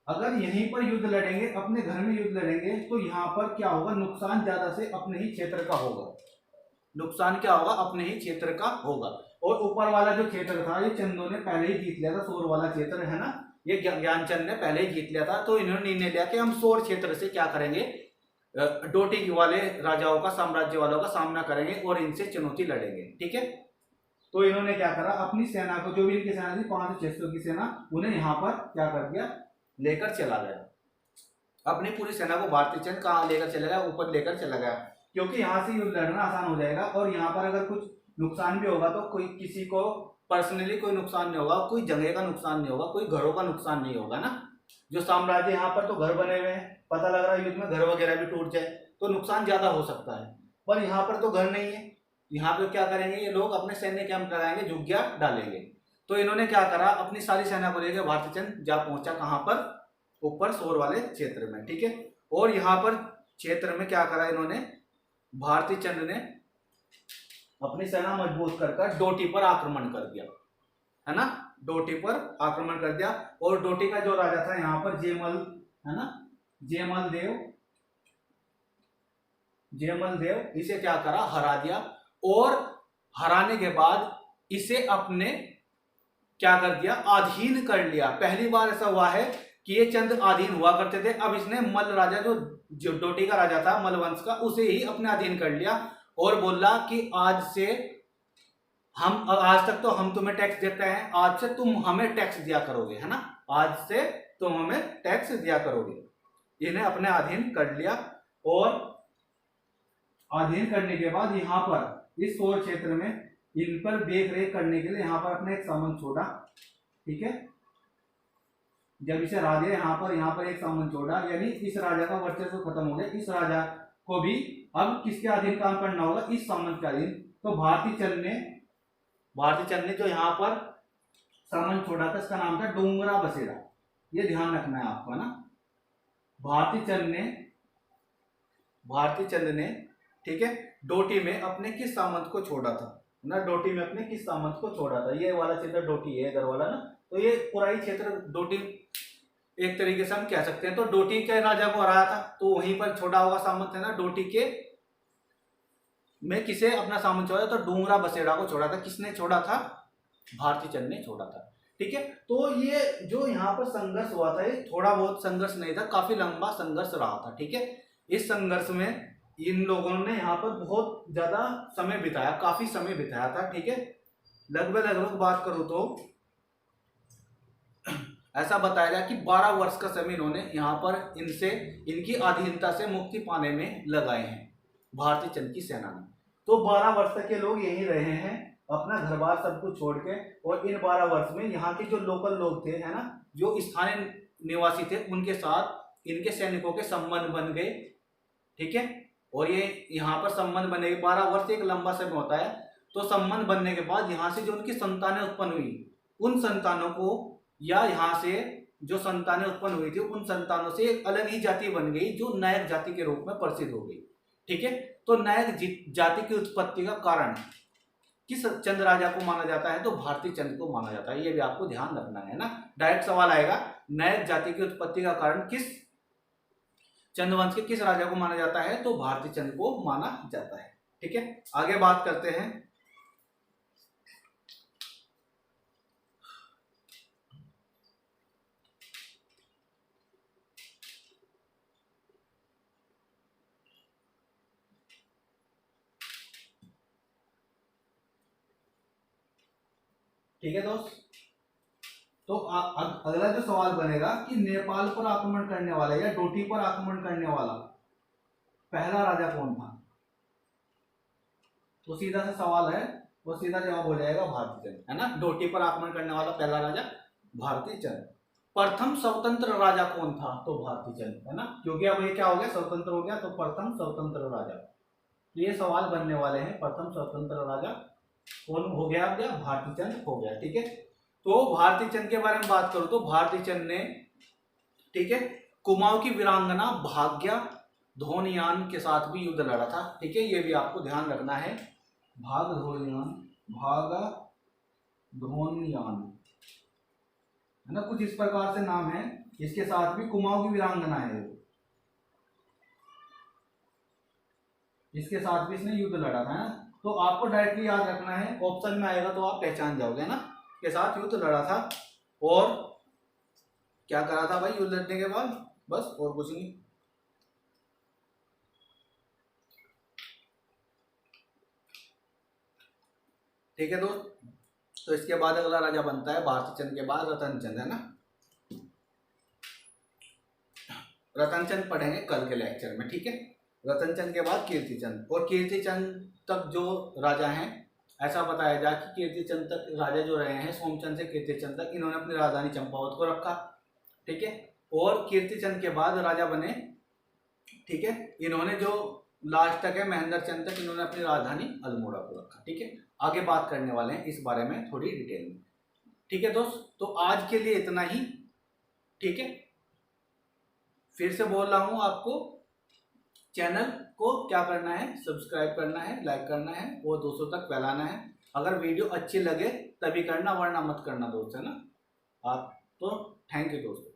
अगर यहीं पर युद्ध लड़ेंगे, अपने घर में युद्ध लड़ेंगे, तो यहाँ पर क्या होगा, नुकसान ज्यादा से अपने ही क्षेत्र का होगा। नुकसान क्या होगा, अपने ही क्षेत्र का होगा। और ऊपर वाला जो क्षेत्र था ये चंदों ने पहले ही जीत लिया था, सोर वाला क्षेत्र, है ना, ये ज्ञानचंद ने पहले ही जीत लिया था। तो इन्होंने निर्णय लिया कि हम सोर क्षेत्र से क्या करेंगे, डोटी वाले राजाओं का, साम्राज्य वालों का सामना करेंगे और इनसे चुनौती लड़ेंगे। ठीक है, तो इन्होंने क्या करा, अपनी सेना को, जो भी इनकी सेना थी 500-600 की सेना, उन्हें यहाँ पर क्या कर दिया, लेकर चला गया। अपनी पूरी सेना को भारती चंद कहाँ लेकर चला गया, ऊपर लेकर चला गया, क्योंकि यहाँ से युद्ध लड़ना आसान हो जाएगा और यहाँ पर अगर कुछ नुकसान भी होगा तो कोई, किसी को पर्सनली कोई नुकसान नहीं होगा, कोई जगह का नुकसान नहीं होगा, कोई घरों का नुकसान नहीं होगा ना। जो साम्राज्य यहाँ पर तो घर बने हुए हैं, पता लग रहा है युद्ध में घर वगैरह भी टूट जाए तो नुकसान ज्यादा हो सकता है, पर यहाँ पर तो घर नहीं है। यहाँ पे क्या करेंगे ये लोग, अपने सैन्य कैंप लगाएंगे, झुग्गियां डालेंगे। तो इन्होंने क्या करा, अपनी सारी सेना को लेकर भारती चंद जा पहुंचा कहाँ पर, ऊपर सोर वाले क्षेत्र में। ठीक है, और यहाँ पर क्षेत्र में क्या करा इन्होंने, भारती चंद ने अपनी सेना मजबूत कर डोटी पर आक्रमण कर दिया, है ना, डोटी पर आक्रमण कर दिया। और डोटी का जो राजा था यहाँ पर जेमल, है ना, जेमल देव, इसे क्या करा, हरा दिया। और हराने के बाद इसे अपने क्या कर दिया, अधीन कर लिया। पहली बार ऐसा हुआ है कि ये चंद अधीन हुआ करते थे, अब इसने मल राजा, जो डोटी का राजा था मल वंश का, उसे ही अपने अधीन कर लिया और बोला कि आज से हम, आज तक तो हम तुम्हें टैक्स देते हैं, आज से तुम हमें टैक्स दिया करोगे, है ना, आज से तुम हमें टैक्स दिया करोगे। इन्हें अपने अधीन कर लिया और अधीन करने के बाद यहाँ पर इस सोर क्षेत्र में इन पर देख रेख करने के लिए यहाँ पर अपने एक सामंत छोड़ा। ठीक है, जब इसे हरा दिया यहाँ पर एक सामंत छोड़ा, यानी इस राजा का वर्चस्व खत्म हो गया। इस राजा को भी अब किसके अधीन काम करना होगा, इस सामंत के अधीन। तो भारती चंद ने जो यहाँ पर सामंत छोड़ा था, इसका नाम था डोंगरा बसेरा, ये ध्यान रखना है आपको, है ना। भारती चंद ने ठीक है, डोटी में अपने किस सामंत को छोड़ा था ना, डोटी में अपने किस सामंत को छोड़ा था, ये वाला क्षेत्र डोटी है, इधर वाला ना, तो ये पूरा ही क्षेत्र डोटी, एक तरीके से हम कह सकते हैं। तो डोटी के राजा को हराया था, तो वहीं पर छोड़ा हुआ सामंत है ना, डोटी के में किसे अपना सामंत छोड़ा, तो डोंगरा बसेड़ा को छोड़ा था। किसने छोड़ा था, भारती चंद ने छोड़ा था। ठीक है, तो ये जो यहाँ पर संघर्ष हुआ था, ये थोड़ा बहुत संघर्ष नहीं था, काफी लंबा संघर्ष रहा था। ठीक है, इस संघर्ष में इन लोगों ने यहाँ पर बहुत ज्यादा समय बिताया, काफी समय बिताया था। ठीक है, लगभग बात करूं तो ऐसा बताया गया कि 12 वर्ष का समय इन्होंने यहाँ पर इनकी अधीनता से मुक्ति पाने में लगाए हैं, भारती चंद की सेना में। तो 12 वर्ष तक ये लोग यहीं रहे हैं, अपना घर बार सब कुछ छोड़ के। और इन 12 वर्ष में यहाँ के जो लोकल लोग थे, है ना, जो स्थानीय निवासी थे, उनके साथ इनके सैनिकों के संबंध बन गए। ठीक है, और ये यहाँ पर संबंध बने, 12 वर्ष एक लंबा समय होता है। तो संबंध बनने के बाद यहाँ से जो उनकी संतानें उत्पन्न हुई, उन संतानों को, या यहाँ से जो संतानें उत्पन्न हुई थी, उन संतानों से एक अलग ही जाति बन गई, जो नायक जाति के रूप में प्रसिद्ध हो गई। ठीक है, तो नायक जाति की उत्पत्ति का कारण किस चंद राजा को माना जाता है, तो भारती चंद को माना जाता है। ये भी आपको ध्यान रखना है ना, डायरेक्ट सवाल आएगा, नायक जाति की उत्पत्ति का कारण किस चंद्रवंश के किस राजा को माना जाता है, तो भारती चंद को माना जाता है। ठीक है, आगे बात करते हैं। ठीक है दोस्त, तो अगला जो सवाल बनेगा कि नेपाल पर आक्रमण करने वाला या डोटी पर आक्रमण करने वाला पहला राजा कौन था। तो सीधा सा सवाल है, वो सीधा जवाब हो जाएगा भारती चंद, है ना। डोटी पर आक्रमण करने वाला पहला राजा भारती चंद। प्रथम स्वतंत्र राजा कौन था? तो भारती चंद, है ना, क्योंकि अब ये क्या हो गया, स्वतंत्र हो गया, तो प्रथम स्वतंत्र राजा। तो ये सवाल बनने वाले हैं, प्रथम स्वतंत्र राजा कौन हो गया? भारती चंद हो गया। ठीक है, तो भारती चंद के बारे में बात करूं तो भारती चंद ने, ठीक है, कुमाऊं की वीरांगना भाग्या धोनियान के साथ भी युद्ध लड़ा था। ठीक है, ये भी आपको ध्यान रखना है, भाग धोनियान, है ना, कुछ इस प्रकार से नाम है। इसके साथ भी कुमाऊं की वीरांगना है, इसके साथ भी इसने युद्ध लड़ा था, है? तो आपको डायरेक्टली याद रखना है, ऑप्शन में आएगा तो आप पहचान जाओगे ना, के साथ युद्ध लड़ा था। और क्या करा था भाई युद्ध लड़ने के बाद? बस, और कुछ नहीं। ठीक है दोस्त, तो इसके बाद अगला राजा बनता है भारती चंद के बाद रतन चंद, है ना। रतन चंद पढ़ेंगे कल के लेक्चर में। ठीक है, रतन चंद के बाद कीर्ति चंद, और कीर्ति चंद तक जो राजा हैं, ऐसा बताया जाए कि कीर्ति चंद तक राजा जो रहे हैं, सोमचंद से कीर्ति चंद तक, इन्होंने अपनी राजधानी चंपावत को रखा। ठीक है, और कीर्ति चंद के बाद राजा बने, ठीक है, इन्होंने जो लास्ट तक है महेंद्र चंद तक, इन्होंने अपनी राजधानी अल्मोड़ा को रखा। ठीक है, आगे बात करने वाले हैं इस बारे में थोड़ी डिटेल में। ठीक है दोस्त, तो आज के लिए इतना ही। ठीक है, फिर से बोल रहा हूं आपको, चैनल को क्या करना है, सब्सक्राइब करना है, लाइक करना है, और दोस्तों तक फैलाना है। अगर वीडियो अच्छी लगे तभी करना, वरना मत करना दोस्त, है ना। आप तो थैंक यू दोस्तों।